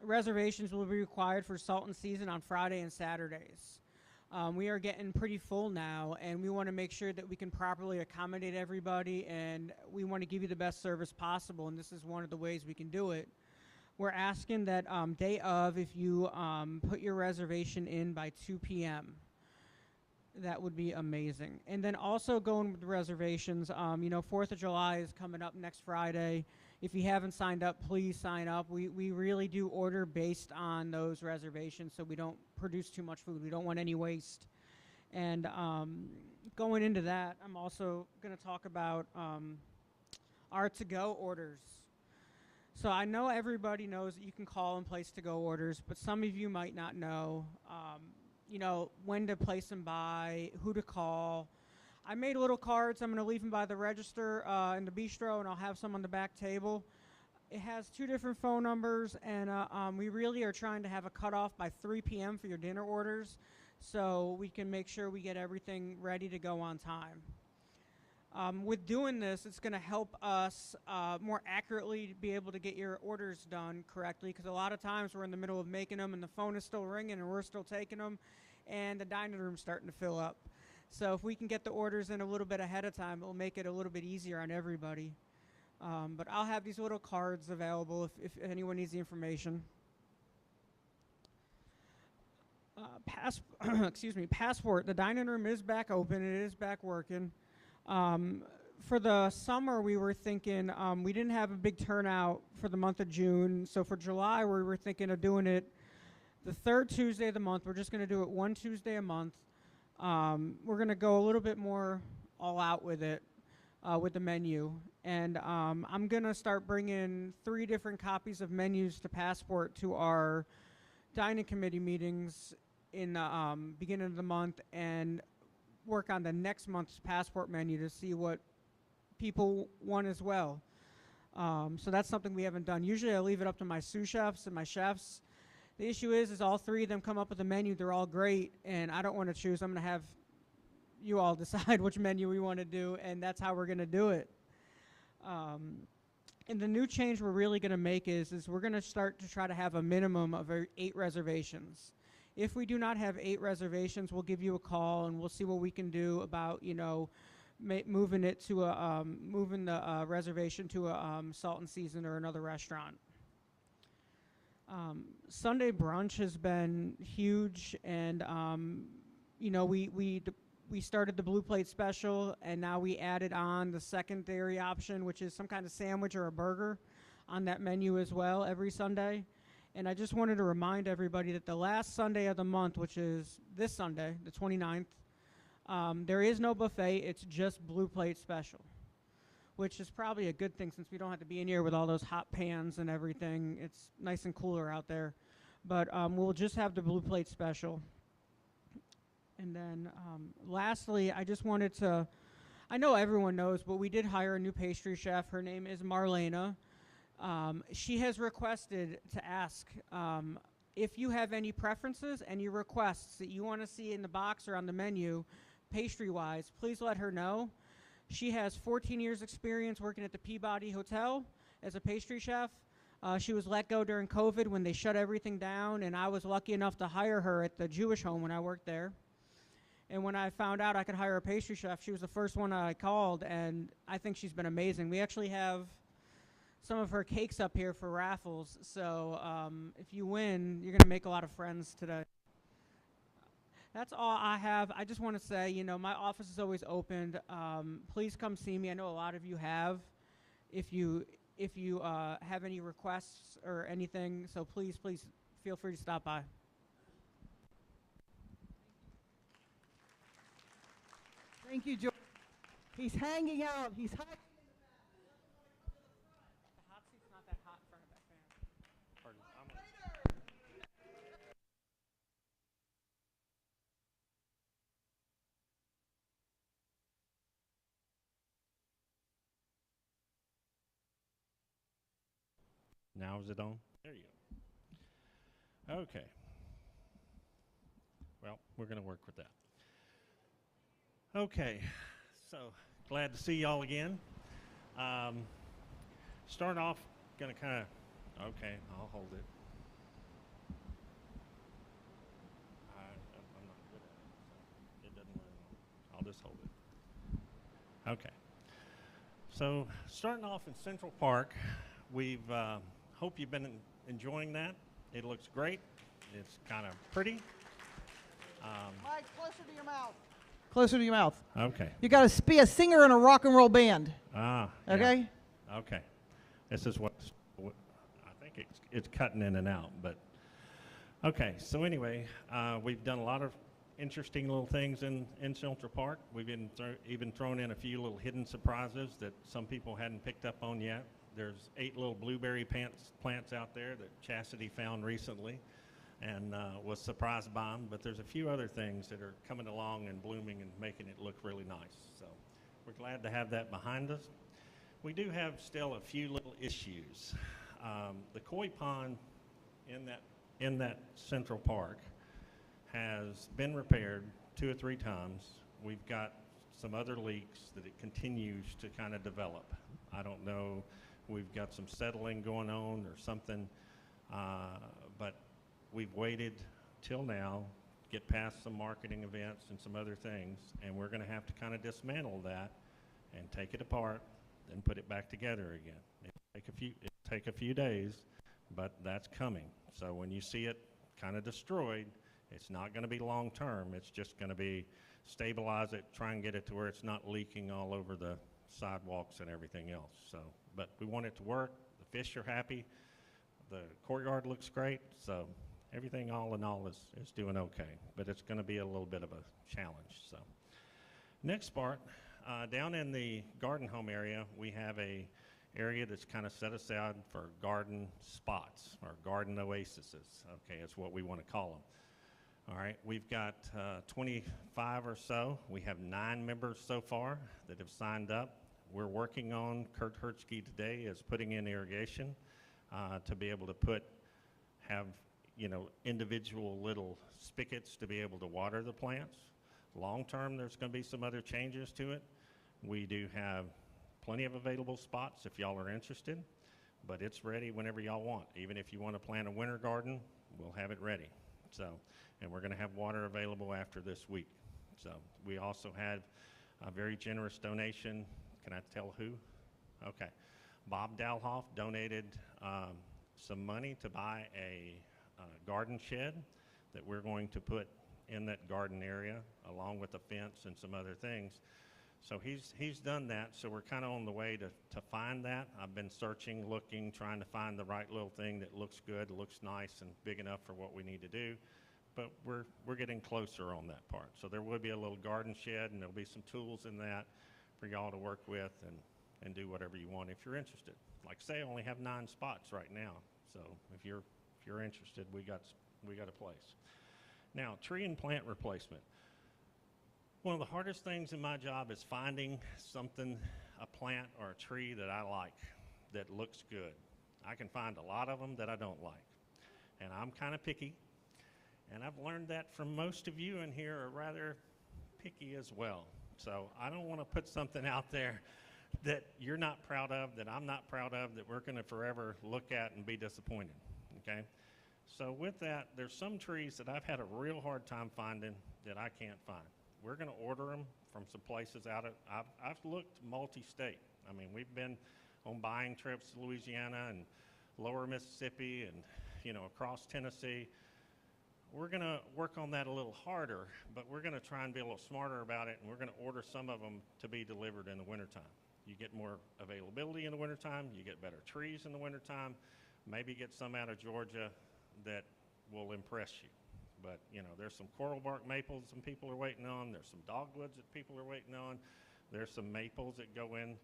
Reservations will be required for Salton season on Friday and Saturdays. We are getting pretty full now, and we want to make sure that we can properly accommodate everybody, and we want to give you the best service possible, and this is one of the ways we can do it. We're asking that day of, if you put your reservation in by 2 p.m. That would be amazing. And then also going with the reservations, 4th of July is coming up next Friday. If you haven't signed up, please sign up. We really do order based on those reservations, so we don't produce too much food. We don't want any waste. And going into that, I'm also going to talk about our to-go orders. So I know everybody knows that you can call and place to-go orders, but some of you might not know, when to place them by, who to call. I made little cards. I'm going to leave them by the register in the bistro, and I'll have some on the back table. It has 2 different phone numbers, and we really are trying to have a cutoff by 3 p.m. for your dinner orders, so we can make sure we get everything ready to go on time. With doing this, it's going to help us more accurately be able to get your orders done correctly, because a lot of times we're in the middle of making them and the phone is still ringing and we're still taking them and the dining room's starting to fill up. So if we can get the orders in a little bit ahead of time, it'll make it a little bit easier on everybody. But I'll have these little cards available if anyone needs the information. excuse me, Passport, the dining room is back open. It is back working. For the summer, we were thinking, we didn't have a big turnout for the month of June. So for July, we were thinking of doing it the third Tuesday of the month. We're just going to do it one Tuesday a month. We're going to go a little bit more all out with it, with the menu. And I'm going to start bringing 3 different copies of menus to Passport to our dining committee meetings in the beginning of the month, and work on the next month's Passport menu to see what people want as well. So that's something we haven't done. Usually I leave it up to my sous chefs and my chefs. The issue is all 3 of them come up with a menu. They're all great, and I don't want to choose. I'm going to have you all decide which menu we want to do, and that's how we're going to do it. And the new change we're really going to make is we're going to start to try to have a minimum of 8 reservations. If we do not have 8 reservations, we'll give you a call, and we'll see what we can do about, you know, moving it to a moving the reservation to a Salt and Season or another restaurant. Sunday brunch has been huge, and you know, we started the Blue Plate Special, and now we added on the secondary option, which is some kind of sandwich or a burger on that menu as well every Sunday. And I just wanted to remind everybody that the last Sunday of the month, which is this Sunday, the 29th, there is no buffet. It's just Blue Plate Special, which is probably a good thing since we don't have to be in here with all those hot pans and everything. It's nice and cooler out there. But we'll just have the Blue Plate Special. And then lastly, I just wanted to, I know everyone knows, but we did hire a new pastry chef. Her name is Marlena. She has requested to ask if you have any preferences, any requests that you want to see in the box or on the menu, pastry-wise, please let her know. She has 14 years experience working at the Peabody Hotel as a pastry chef. She was let go during COVID when they shut everything down, and I was lucky enough to hire her at the Jewish home when I worked there. And when I found out I could hire a pastry chef, she was the first one I called, and I think she's been amazing. We actually have some of her cakes up here for raffles, so if you win, you're going to make a lot of friends today. That's all I have. I just want to say, you know, my office is always open. Please come see me. I know a lot of you have. If you have any requests or anything, so please feel free to stop by. Thank you, George. He's hanging out. He's hiding. The hot seat's not that hot in front of that fan. Now is it on? There you go. Okay. Well, we're going to work with that. Okay, so glad to see y'all again. Start off, going to kind of, okay, I'll hold it. I'm not good at it, so it doesn't really, I'll just hold it. Okay. So starting off in Central Park, we've, hope you've been enjoying that. It looks great. It's kind of pretty. Mike, closer to your mouth. Closer to your mouth. Okay. You got to be a singer in a rock and roll band. Ah. Okay? Yeah. Okay. This is what I think it's cutting in and out, but okay. So anyway, we've done a lot of interesting little things in Central Park. We've even thrown in a few little hidden surprises that some people hadn't picked up on yet. There's 8 little blueberry plants out there that Chastity found recently and was surprised by them, but there's a few other things that are coming along and blooming and making it look really nice. So we're glad to have that behind us. We do have still a few little issues. The koi pond in that Central Park has been repaired 2 or 3 times. We've got some other leaks that it continues to kind of develop. I don't know, we've got some settling going on or something, but we've waited till now, get past some marketing events and some other things, and we're going to have to kind of dismantle that and take it apart and put it back together again. It'll take a few days, but that's coming. So when you see it kind of destroyed, It's not going to be long-term. It's just going to be stabilize it, try and get it to where it's not leaking all over the sidewalks and everything else. So, but we want it to work. The fish are happy. The courtyard looks great. So everything all in all is doing okay. But it's going to be a little bit of a challenge. So next part, down in the garden home area, we have a area that's kind of set aside for garden spots or garden oases. Okay, is what we want to call them. All right, we've got 25 or so. We have 9 members so far that have signed up. We're working on, Kurt Hertzke today is putting in irrigation to be able to have, individual little spigots to be able to water the plants. Long term, there's going to be some other changes to it. We do have plenty of available spots if y'all are interested, but it's ready whenever y'all want. Even if you want to plant a winter garden, we'll have it ready. So, and we're going to have water available after this week. So we also had a very generous donation. Can I tell who? Okay. Bob Dalhoff donated some money to buy a garden shed that we're going to put in that garden area along with a fence and some other things. So he's done that, so we're kind of on the way to find that. I've been searching, looking, trying to find the right little thing that looks good, looks nice, and big enough for what we need to do. But we're getting closer on that part. So there will be a little garden shed, and there'll be some tools in that for y'all to work with and do whatever you want if you're interested. Like I say, I only have 9 spots right now. So if you're interested, we got a place. Now, tree and plant replacement. One of the hardest things in my job is finding something, a plant or a tree that I like, that looks good. I can find a lot of them that I don't like. And I'm kind of picky. And I've learned that from most of you in here are rather picky as well. So I don't want to put something out there that you're not proud of, that I'm not proud of, that we're going to forever look at and be disappointed, okay? So with that, there's some trees that I've had a real hard time finding that I can't find. We're going to order them from some places I've looked multi-state. I mean, we've been on buying trips to Louisiana and lower Mississippi and, across Tennessee. We're going to work on that a little harder, but we're going to try and be a little smarter about it, and we're going to order some of them to be delivered in the wintertime. You get more availability in the wintertime, you get better trees in the wintertime, maybe get some out of Georgia that will impress you. But, there's some coral bark maples some people are waiting on. There's some dogwoods that people are waiting on. There's some maples that go in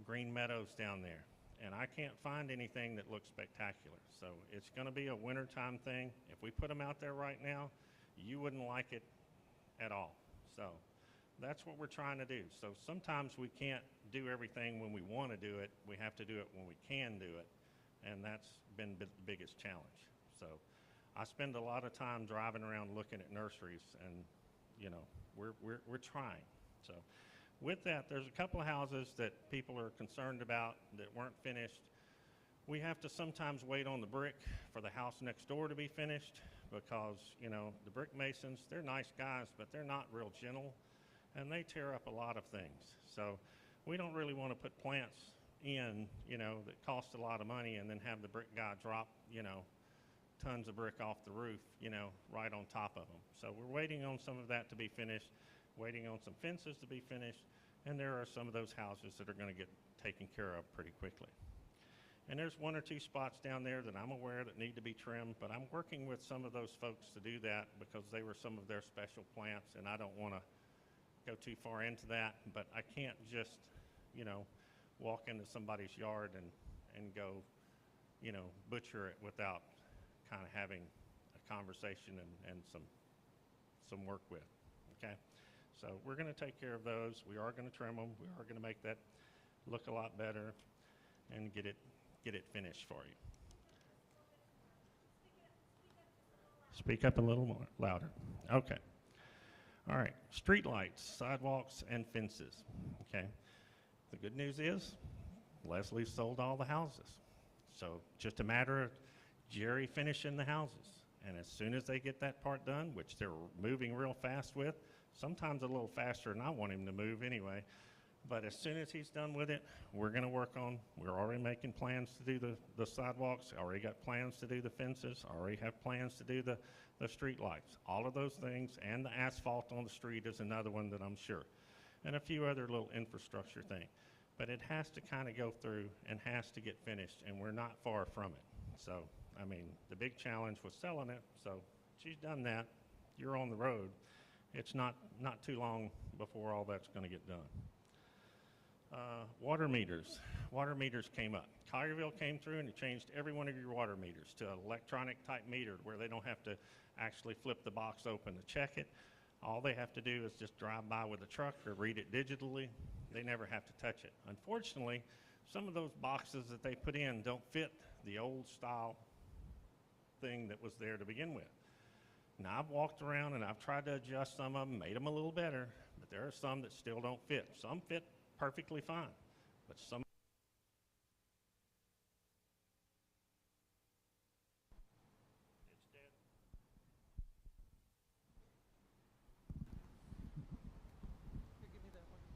green meadows down there. And I can't find anything that looks spectacular. So it's going to be a wintertime thing. If we put them out there right now, you wouldn't like it at all. So that's what we're trying to do. So sometimes we can't do everything when we want to do it. We have to do it when we can do it. And that's been the biggest challenge. So I spend a lot of time driving around looking at nurseries, and we're trying. So with that, there's a couple of houses that people are concerned about that weren't finished. We have to sometimes wait on the brick for the house next door to be finished because, the brick masons, they're nice guys, but they're not real gentle, and they tear up a lot of things. So we don't really want to put plants in, that cost a lot of money and then have the brick guy drop, tons of brick off the roof, right on top of them. So we're waiting on some of that to be finished, waiting on some fences to be finished, and there are some of those houses that are going to get taken care of pretty quickly. And there's 1 or 2 spots down there that I'm aware that need to be trimmed, but I'm working with some of those folks to do that because they were some of their special plants, and I don't want to go too far into that, but I can't just, walk into somebody's yard and go, butcher it without kind of having a conversation and some work with, okay? So we're going to take care of those. We are going to trim them. We are going to make that look a lot better and get it finished for you. Speak up a little more louder. Okay. All right. Street lights, sidewalks, and fences. Okay. The good news is Leslie sold all the houses. So just a matter of Jerry finishing the houses. And as soon as they get that part done, which they're moving real fast with, sometimes a little faster than I want him to move anyway, but as soon as he's done with it, we're going to work on, we're already making plans to do the sidewalks, already got plans to do the fences, already have plans to do the the street lights. All of those things, and the asphalt on the street is another one that I'm sure, and a few other little infrastructure things. But it has to kind of go through and has to get finished, and we're not far from it. So, I mean, the big challenge was selling it, so she's done that. You're on the road. It's not too long before all that's going to get done. Water meters. Water meters came up. Collierville came through and it changed every one of your water meters to an electronic type meter where they don't have to actually flip the box open to check it. All they have to do is just drive by with a truck or read it digitally. They never have to touch it. Unfortunately, some of those boxes that they put in don't fit the old style thing that was there to begin with. Now, I've walked around and I've tried to adjust some of them, made them a little better, but there are some that still don't fit. Some fit perfectly fine, but some it's dead.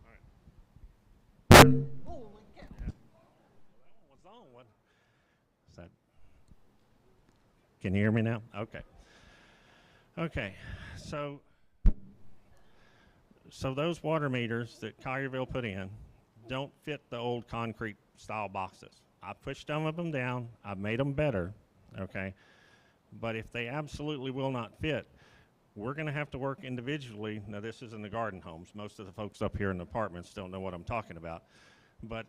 All right. Holy cow. Yeah. That one was on. What? Is that? Can you hear me now? Okay. Okay. So those water meters that Collierville put in don't fit the old concrete style boxes. I pushed some of them down. I've made them better. Okay. But if they absolutely will not fit, we're going to have to work individually. Now, this is in the garden homes. Most of the folks up here in the apartments don't know what I'm talking about. But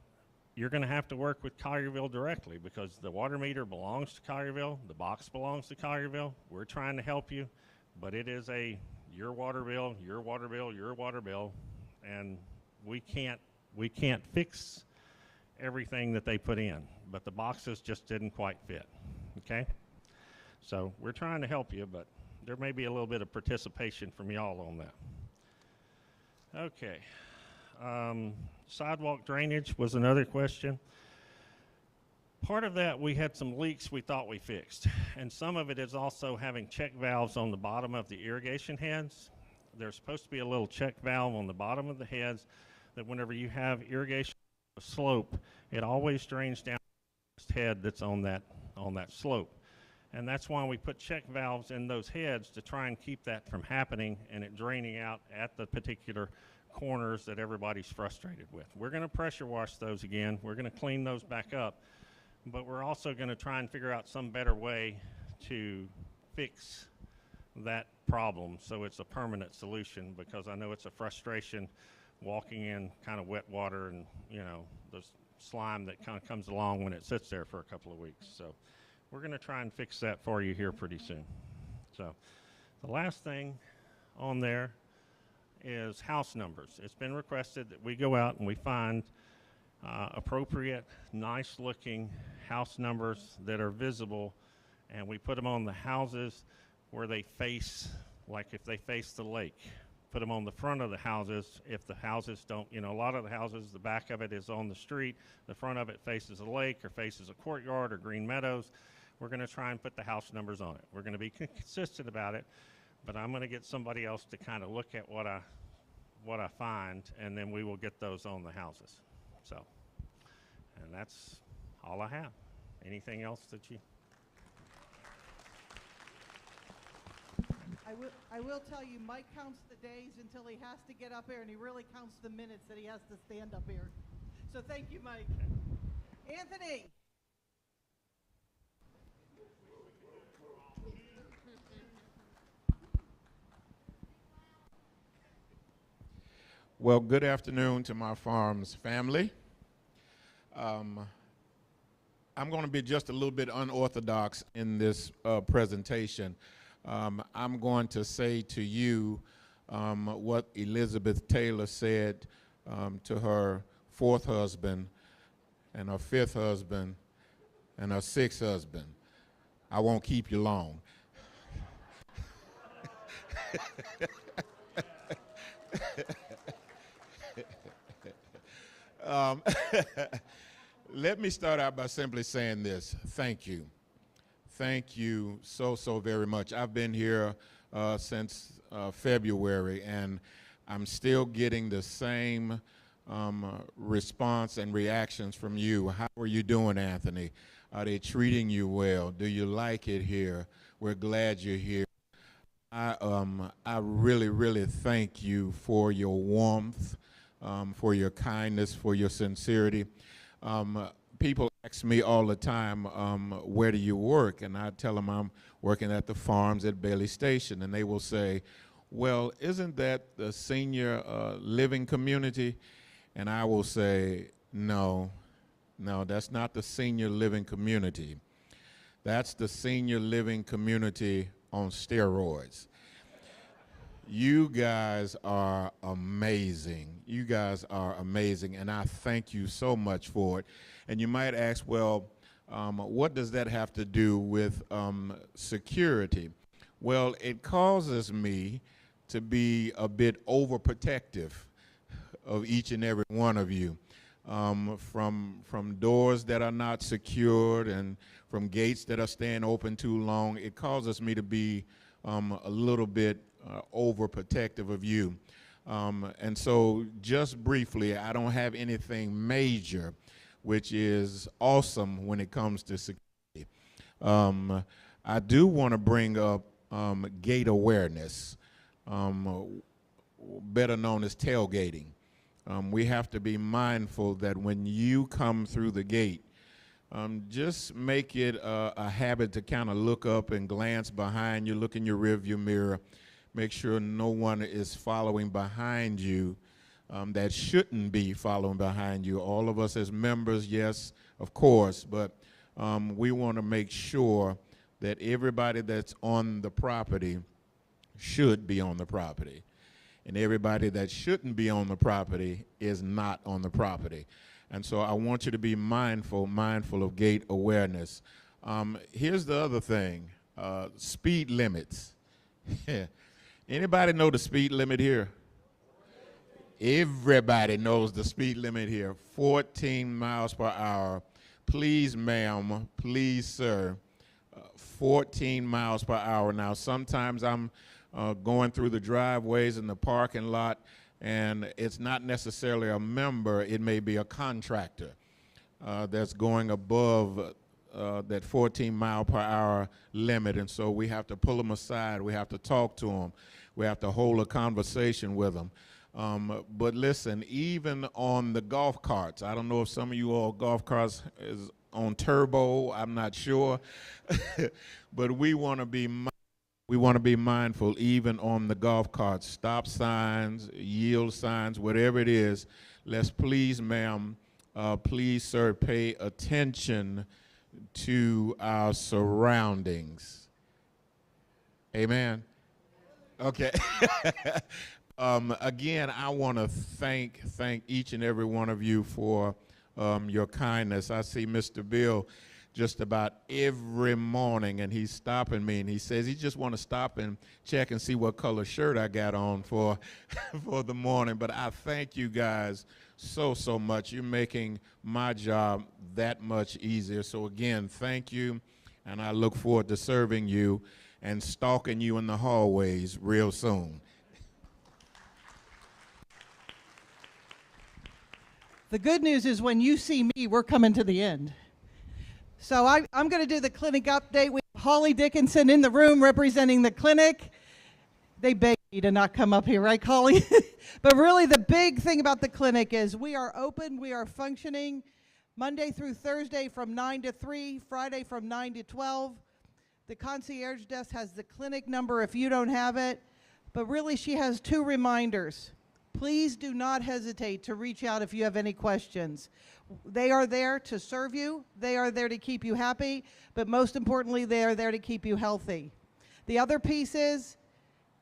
you're going to have to work with Collierville directly because the water meter belongs to Collierville. The box belongs to Collierville. We're trying to help you, but it is your water bill, your water bill, your water bill, and we can't fix everything that they put in, but the boxes just didn't quite fit, okay? So we're trying to help you, but there may be a little bit of participation from y'all on that. Okay. Sidewalk drainage was another question. Part of that, we had some leaks we thought we fixed, and some of it is also having check valves on the bottom of the irrigation heads. There's supposed to be a little check valve on the bottom of the heads that whenever you have irrigation slope, it always drains down the head that's on that slope. And that's why we put check valves in those heads to try and keep that from happening and it draining out at the particular corners that everybody's frustrated with. We're going to pressure wash those again. We're going to clean those back up. But we're also going to try and figure out some better way to fix that problem so it's a permanent solution, because I know it's a frustration walking in kind of wet water and, you know, the slime that kind of comes along when it sits there for a couple of weeks. So we're going to try and fix that for you here pretty soon. So the last thing on there is house numbers. It's been requested that we go out and we find appropriate, nice-looking house numbers that are visible, and we put them on the houses where they face, like if they face the lake. Put them on the front of the houses if the houses don't, you know, a lot of the houses, the back of it is on the street, the front of it faces a lake or faces a courtyard or green meadows. We're going to try and put the house numbers on it. We're going to be consistent about it, but I'm going to get somebody else to kind of look at what I find, and then we will get those on the houses. So, and that's all I have. Anything else that you? I will tell you, Mike counts the days until he has to get up here, and he really counts the minutes that he has to stand up here. So thank you, Mike. Anthony. Well, good afternoon to my farms family. I'm going to be just a little bit unorthodox in this presentation. I'm going to say to you what Elizabeth Taylor said to her fourth husband and her fifth husband and her sixth husband. I won't keep you long. Let me start out by simply saying this. Thank you. Thank you so very much. I've been here since February, and I'm still getting the same response and reactions from you. How are you doing, Anthony? Are they treating you well? Do you like it here? We're glad you're here. I really, really thank you for your warmth, for your kindness, for your sincerity. People ask me all the time, where do you work? And I tell them I'm working at the farms at Bailey Station. And they will say, well, isn't that the senior living community? And I will say, no, that's not the senior living community. That's the senior living community on steroids. You guys are amazing. You guys are amazing, and I thank you so much for it. And you might ask, well, what does that have to do with security? Well, it causes me to be a bit overprotective of each and every one of you, from doors that are not secured and from gates that are staying open too long. It causes me to be a little bit overprotective of you. And so just briefly, I don't have anything major, which is awesome when it comes to security. I do want to bring up gate awareness, better known as tailgating. We have to be mindful that when you come through the gate, just make it a habit to kind of look up and glance behind you, look in your rearview mirror, make sure no one is following behind you that shouldn't be following behind you. All of us as members, yes, of course, but we want to make sure that everybody that's on the property should be on the property, and everybody that shouldn't be on the property is not on the property. And so I want you to be mindful of gate awareness. Here's the other thing, speed limits. Anybody know the speed limit here? Everybody knows the speed limit here, 14 miles per hour. Please, ma'am, please, sir, 14 miles per hour. Now, sometimes I'm going through the driveways in the parking lot, and it's not necessarily a member, it may be a contractor that's going above that 14 mile per hour limit, and so we have to pull them aside, we have to talk to them, we have to hold a conversation with them. But listen, even on the golf carts, I don't know if some of you all golf carts is on turbo, I'm not sure, but we want to be mindful even on the golf carts, stop signs, yield signs, whatever it is. Let's please, ma'am, please, sir, pay attention to our surroundings. Amen. Okay. Again, I want to thank each and every one of you for your kindness. I see Mr. Bill just about every morning, and he's stopping me, and he says he just want to stop and check and see what color shirt I got on for the morning. But I thank you guys so much. You're making my job that much easier. So again, thank you, and I look forward to serving you and stalking you in the hallways real soon. The good news is when you see me, we're coming to the end. So I'm going to do the clinic update. We have Holly Dickinson in the room representing the clinic. They begged me to not come up here, right, Holly? But really the big thing about the clinic is we are open, we are functioning Monday through Thursday from 9 to 3, Friday from 9 to 12. The concierge desk has the clinic number if you don't have it. But really she has 2 reminders. Please do not hesitate to reach out if you have any questions. They are there to serve you. They are there to keep you happy. But most importantly, they are there to keep you healthy. The other piece is,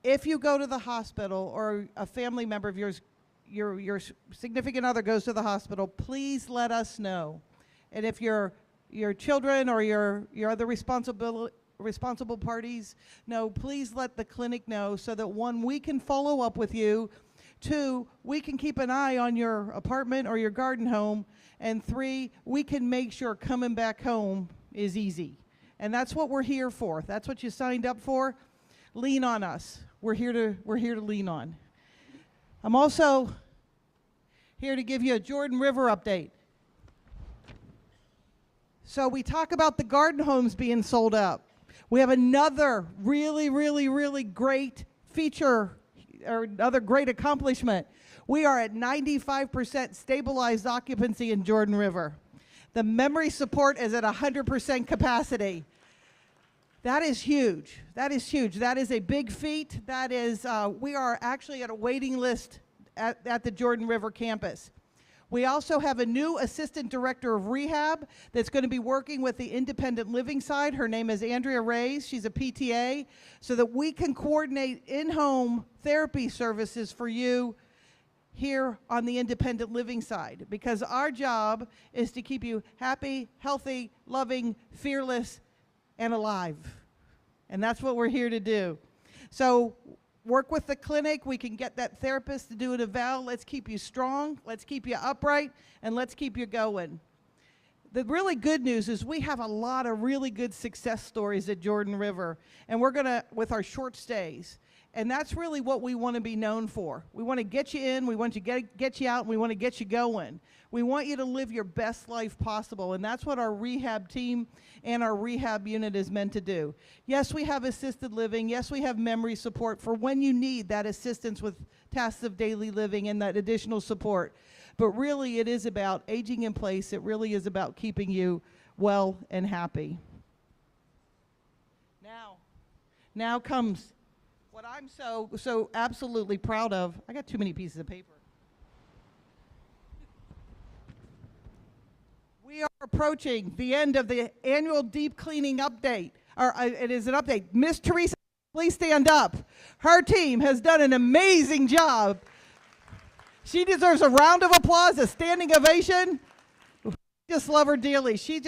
if you go to the hospital or a family member of yours, your significant other goes to the hospital, please let us know. And if your children or your other responsible parties know, please let the clinic know so that 1, we can follow up with you. 2, we can keep an eye on your apartment or your garden home. And 3, we can make sure coming back home is easy. And that's what we're here for. That's what you signed up for. Lean on us. We're here to lean on. I'm also here to give you a Jordan River update. So we talk about the garden homes being sold up. We have another really, really, really great feature, or another great accomplishment. We are at 95% stabilized occupancy in Jordan River. The memory support is at 100% capacity. That is huge. That is huge. That is a big feat. That is, we are actually at a waiting list at the Jordan River campus. We also have a new assistant director of rehab that's going to be working with the independent living side. Her name is Andrea Reyes. She's a PTA, so that we can coordinate in-home therapy services for you here on the independent living side, because our job is to keep you happy, healthy, loving, fearless, and alive. And that's what we're here to do. So work with the clinic. We can get that therapist to do an eval. Let's keep you strong. Let's keep you upright. And let's keep you going. The really good news is we have a lot of really good success stories at Jordan River. And we're going to, with our short stays. And that's really what we want to be known for. We want to get you in, we want to get you out, and we want to get you going. We want you to live your best life possible, and that's what our rehab team and our rehab unit is meant to do. Yes, we have assisted living. Yes, we have memory support for when you need that assistance with tasks of daily living and that additional support. But really, it is about aging in place. It really is about keeping you well and happy. Now comes what I'm so absolutely proud of. I got too many pieces of paper. We are approaching the end of the annual deep cleaning update. It is an update. Miss Teresa, please stand up. Her team has done an amazing job. She deserves a round of applause, a standing ovation. Just love her dearly. She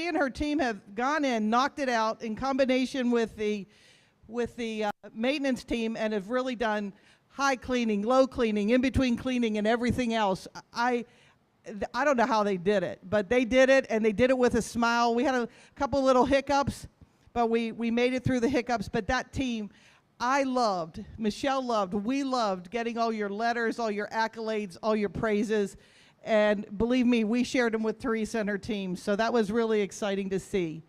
and her team have gone in, knocked it out in combination with the maintenance team, and have really done high cleaning, low cleaning, in between cleaning, and everything else. I don't know how they did it, but they did it, and they did it with a smile. We had a couple little hiccups, but we made it through the hiccups. But that team, I loved, Michelle loved, we loved getting all your letters, all your accolades, all your praises. And believe me, we shared them with Teresa and her team. So that was really exciting to see.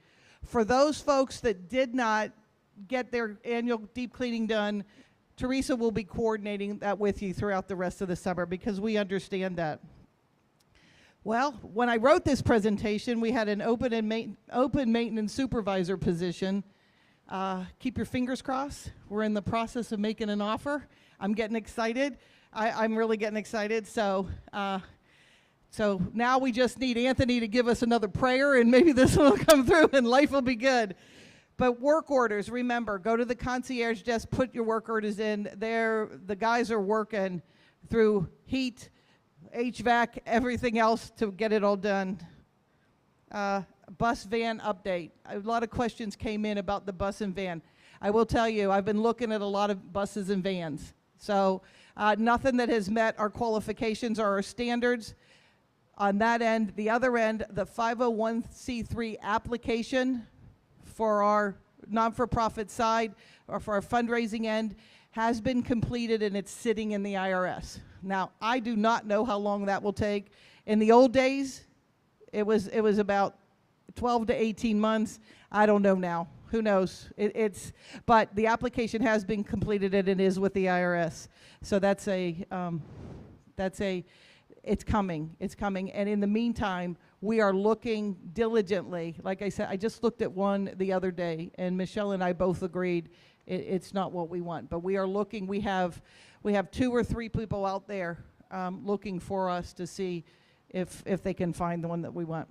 For those folks that did not get their annual deep cleaning done, Teresa will be coordinating that with you throughout the rest of the summer, because we understand that. Well, when I wrote this presentation, we had an open maintenance supervisor position. Keep your fingers crossed. We're in the process of making an offer. I'm getting excited. I'm really getting excited. So now we just need Anthony to give us another prayer, and maybe this will come through and life will be good. But work orders, remember, go to the concierge desk, put your work orders in. The guys are working through heat, HVAC, everything else to get it all done. Bus van update. A lot of questions came in about the bus and van. I will tell you, I've been looking at a lot of buses and vans. So nothing that has met our qualifications or our standards. On that end, the other end, the 501c3 application for our non-for-profit side, or for our fundraising end, has been completed, and it's sitting in the IRS. Now, I do not know how long that will take. In the old days, it was about 12 to 18 months. I don't know now. Who knows? But the application has been completed, and it is with the IRS. So it's coming. It's coming. And in the meantime, we are looking diligently. Like I said, I just looked at one the other day, and Michelle and I both agreed it's not what we want. But we are looking. We have 2 or 3 people out there looking for us to see if they can find the one that we want.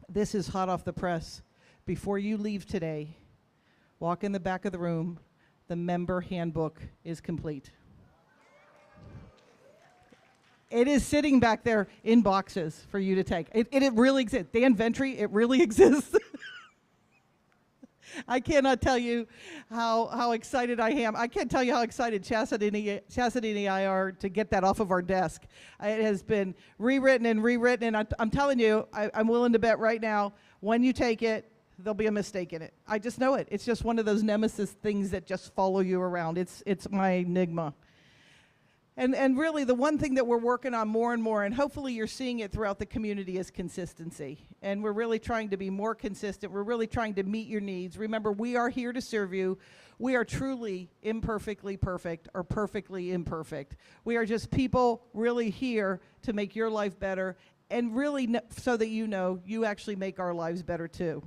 This is hot off the press. Before you leave today, walk in the back of the room. The member handbook is complete. It is sitting back there in boxes for you to take. It really exists. Dan Ventry, it really exists. I cannot tell you how excited I am. I can't tell you how excited Chastity and I are to get that off of our desk. It has been rewritten, and I'm telling you, I'm willing to bet right now, when you take it, there'll be a mistake in it. I just know it. It's just one of those nemesis things that just follow you around. It's my enigma. And really, the one thing that we're working on more and more, and hopefully you're seeing it throughout the community, is consistency. And we're really trying to be more consistent. We're really trying to meet your needs. Remember, we are here to serve you. We are truly imperfectly perfect or perfectly imperfect. We are just people really here to make your life better, and really so that you know you actually make our lives better too.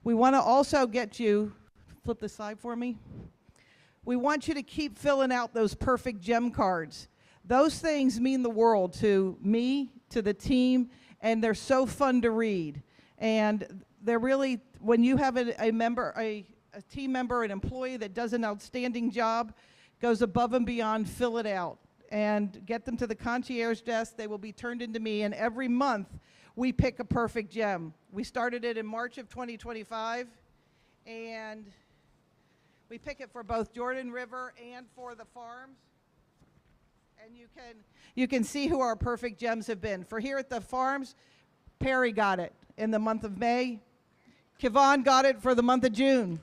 We want to also get you, flip the slide for me. We want you to keep filling out those perfect gem cards. Those things mean the world to me, to the team, and they're so fun to read. And they're really, when you have a team member, an employee that does an outstanding job, goes above and beyond, fill it out and get them to the concierge desk. They will be turned into me, and every month we pick a perfect gem. We started it in March of 2025, and we pick it for both Jordan River and for the farms. And you can see who our perfect gems have been. For here at the farms, Perry got it in the month of May. Kevon got it for the month of June.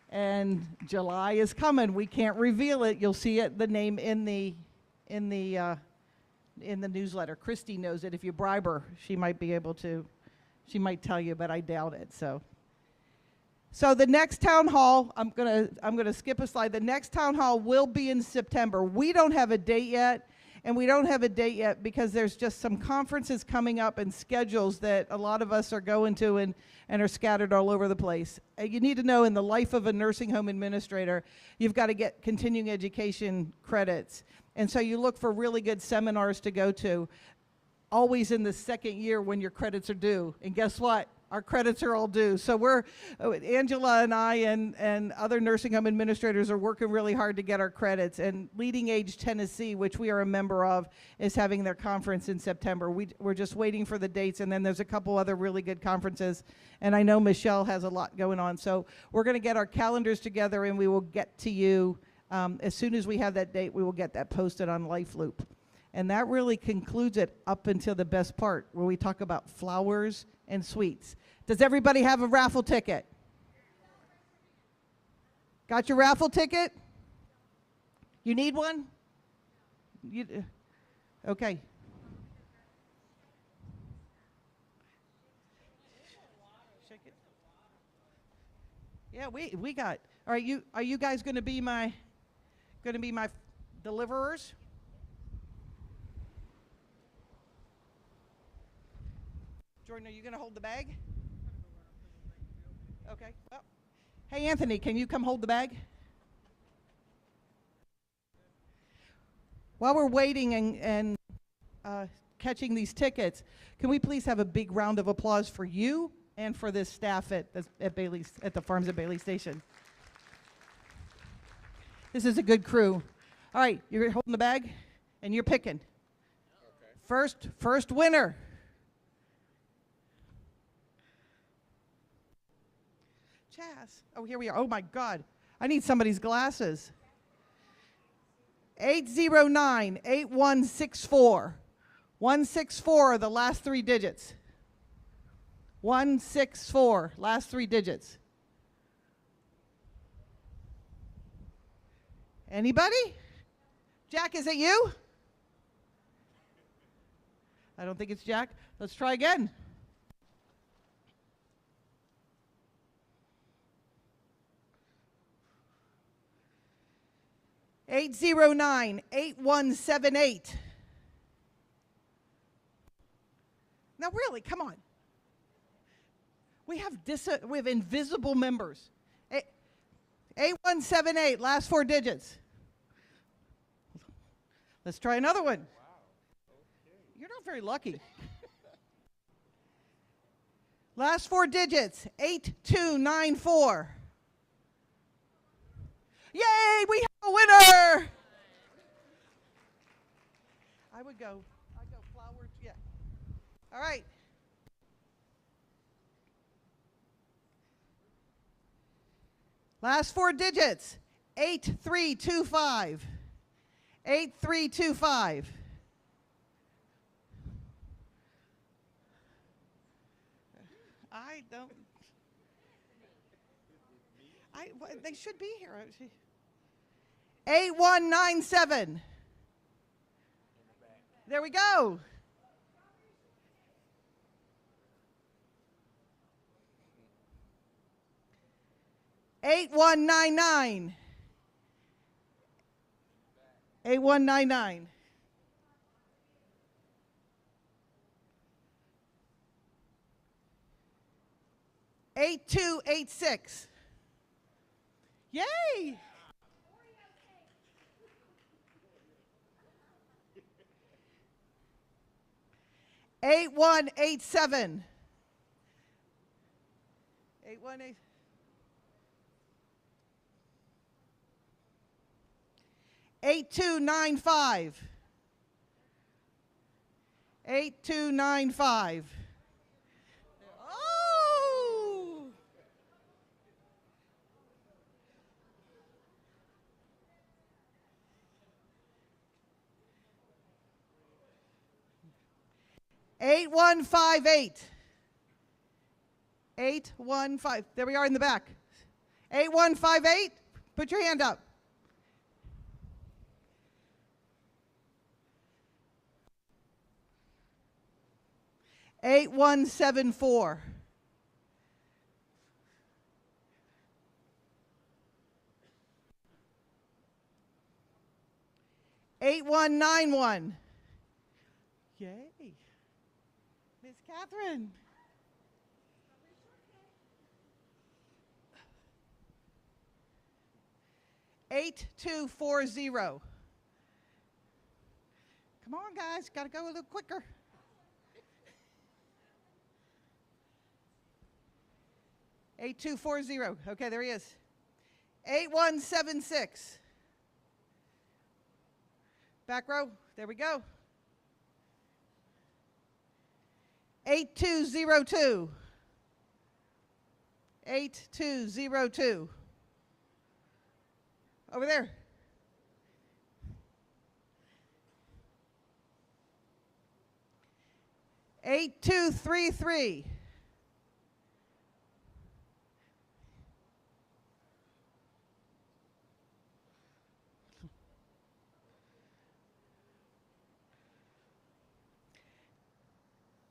And July is coming. We can't reveal it. You'll see it, the name in the newsletter. Christy knows it. If you bribe her, she might be able to. She might tell you, but I doubt it. So the next town hall, I'm gonna skip a slide. The next town hall will be in September. We don't have a date yet, and we don't have a date yet because there's just some conferences coming up and schedules that a lot of us are going to and are scattered all over the place. You need to know, in the life of a nursing home administrator, you've got to get continuing education credits. And so you look for really good seminars to go to, always in the second year when your credits are due. And guess what? Our credits are all due. So Angela and I and other nursing home administrators are working really hard to get our credits. And Leading Age Tennessee, which we are a member of, is having their conference in September. We're just waiting for the dates, and then there's a couple other really good conferences. And I know Michelle has a lot going on. So we're going to get our calendars together, and we will get to you. As soon as we have that date, we will get that posted on LifeLoop. And that really concludes it up until the best part, where we talk about flowers and sweets. Does everybody have a raffle ticket? Got your raffle ticket? You need one? Okay. Yeah, we got. All right, are you guys going to be my deliverers? Jordan, are you going to hold the bag? Okay. Well, hey, Anthony, can you come hold the bag? While we're waiting and catching these tickets, can we please have a big round of applause for you and for this staff at the Farms at Bailey Station? This is a good crew. All right, you're holding the bag, and you're picking. Okay. First winner. Chaz. Oh, here we are. Oh, my God. I need somebody's glasses. 809-8164. 164 are the last three digits. 164, last three digits. Anybody? Jack, is it you? I don't think it's Jack. Let's try again. (809-8178). Now, really, come on. We have invisible members. 8178, last four digits. Let's try another one. Wow. Okay. You're not very lucky. Last four digits, 8294. Yay, we have a winner! I'd go flowers, yeah. All right. Last four digits, 8325. 8325. They should be here. 8197. There we go. $8199. 8199. 8286. Yay! 8187. 818. 8295. 8295. Oh! 8158. 815. There we are in the back. 8158. Put your hand up. 8174. 8191. Yay. Miss Catherine. 8240. Come on, guys. Got to go a little quicker. 8240. Okay, there he is. 8176. Back row. There we go. 8202. 8202. Over there. 8233.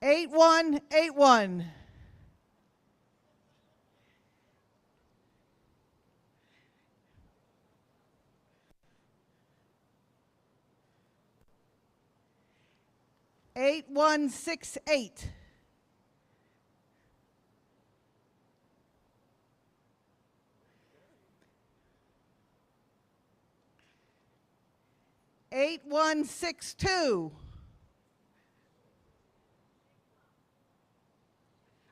8181. 8168. 8162.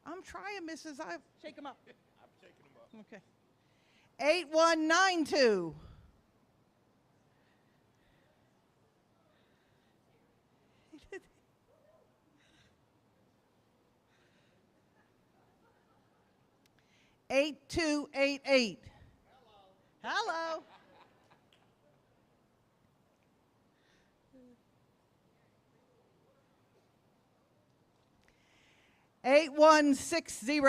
I'm trying, Mrs. I shake them up. I'm shaking them up. Okay. 8192. 8288. Hello. 8160.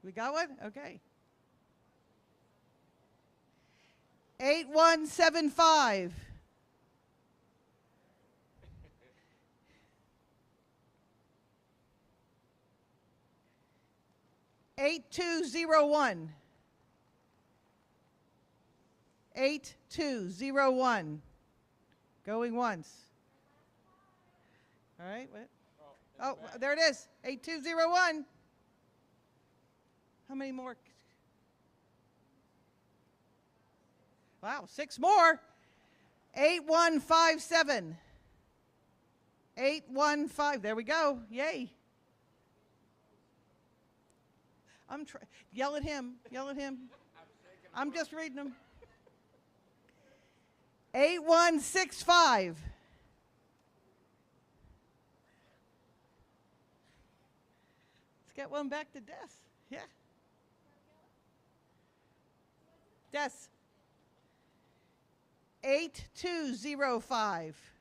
We got one? Okay. 8175. 8201. 8201. Going once. All right, what? Oh, there it is. 8201. How many more? Wow, 6 more. 8157. 815. There we go. Yay. Yell at him. Yell at him. I'm just reading them. 8165. Let's get one back to Des. Yeah. Des. 8205.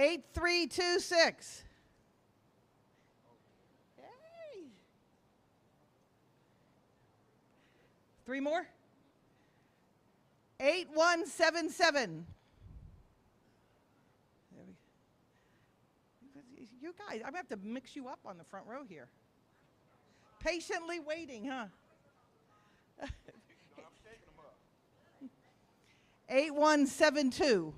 8326. Hey. 3 more. 8177. There we- You guys, I'm going to have to mix you up on the front row here. Patiently waiting, huh? 8172.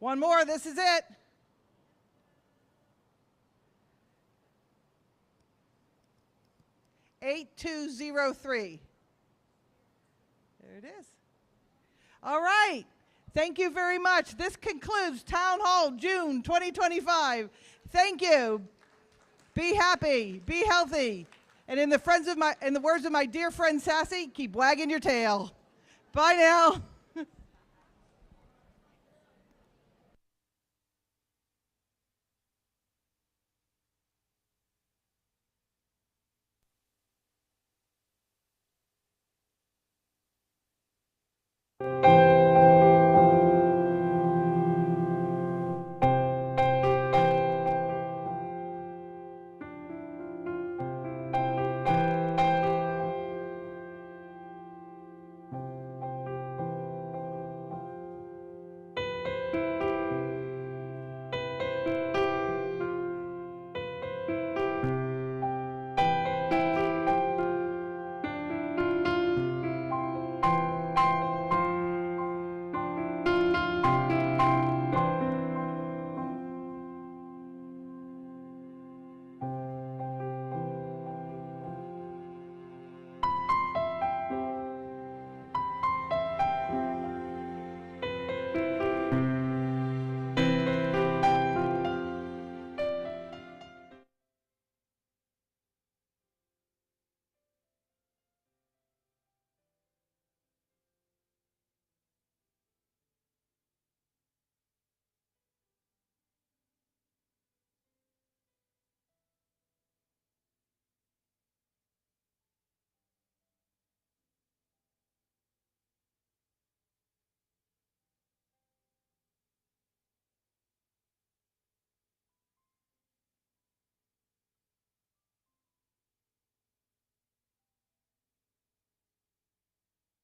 One more, this is it. 8203. There it is. All right. Thank you very much. This concludes Town Hall June 2025. Thank you. Be happy, be healthy, and in the words of my dear friend Sassy, keep wagging your tail. Bye now.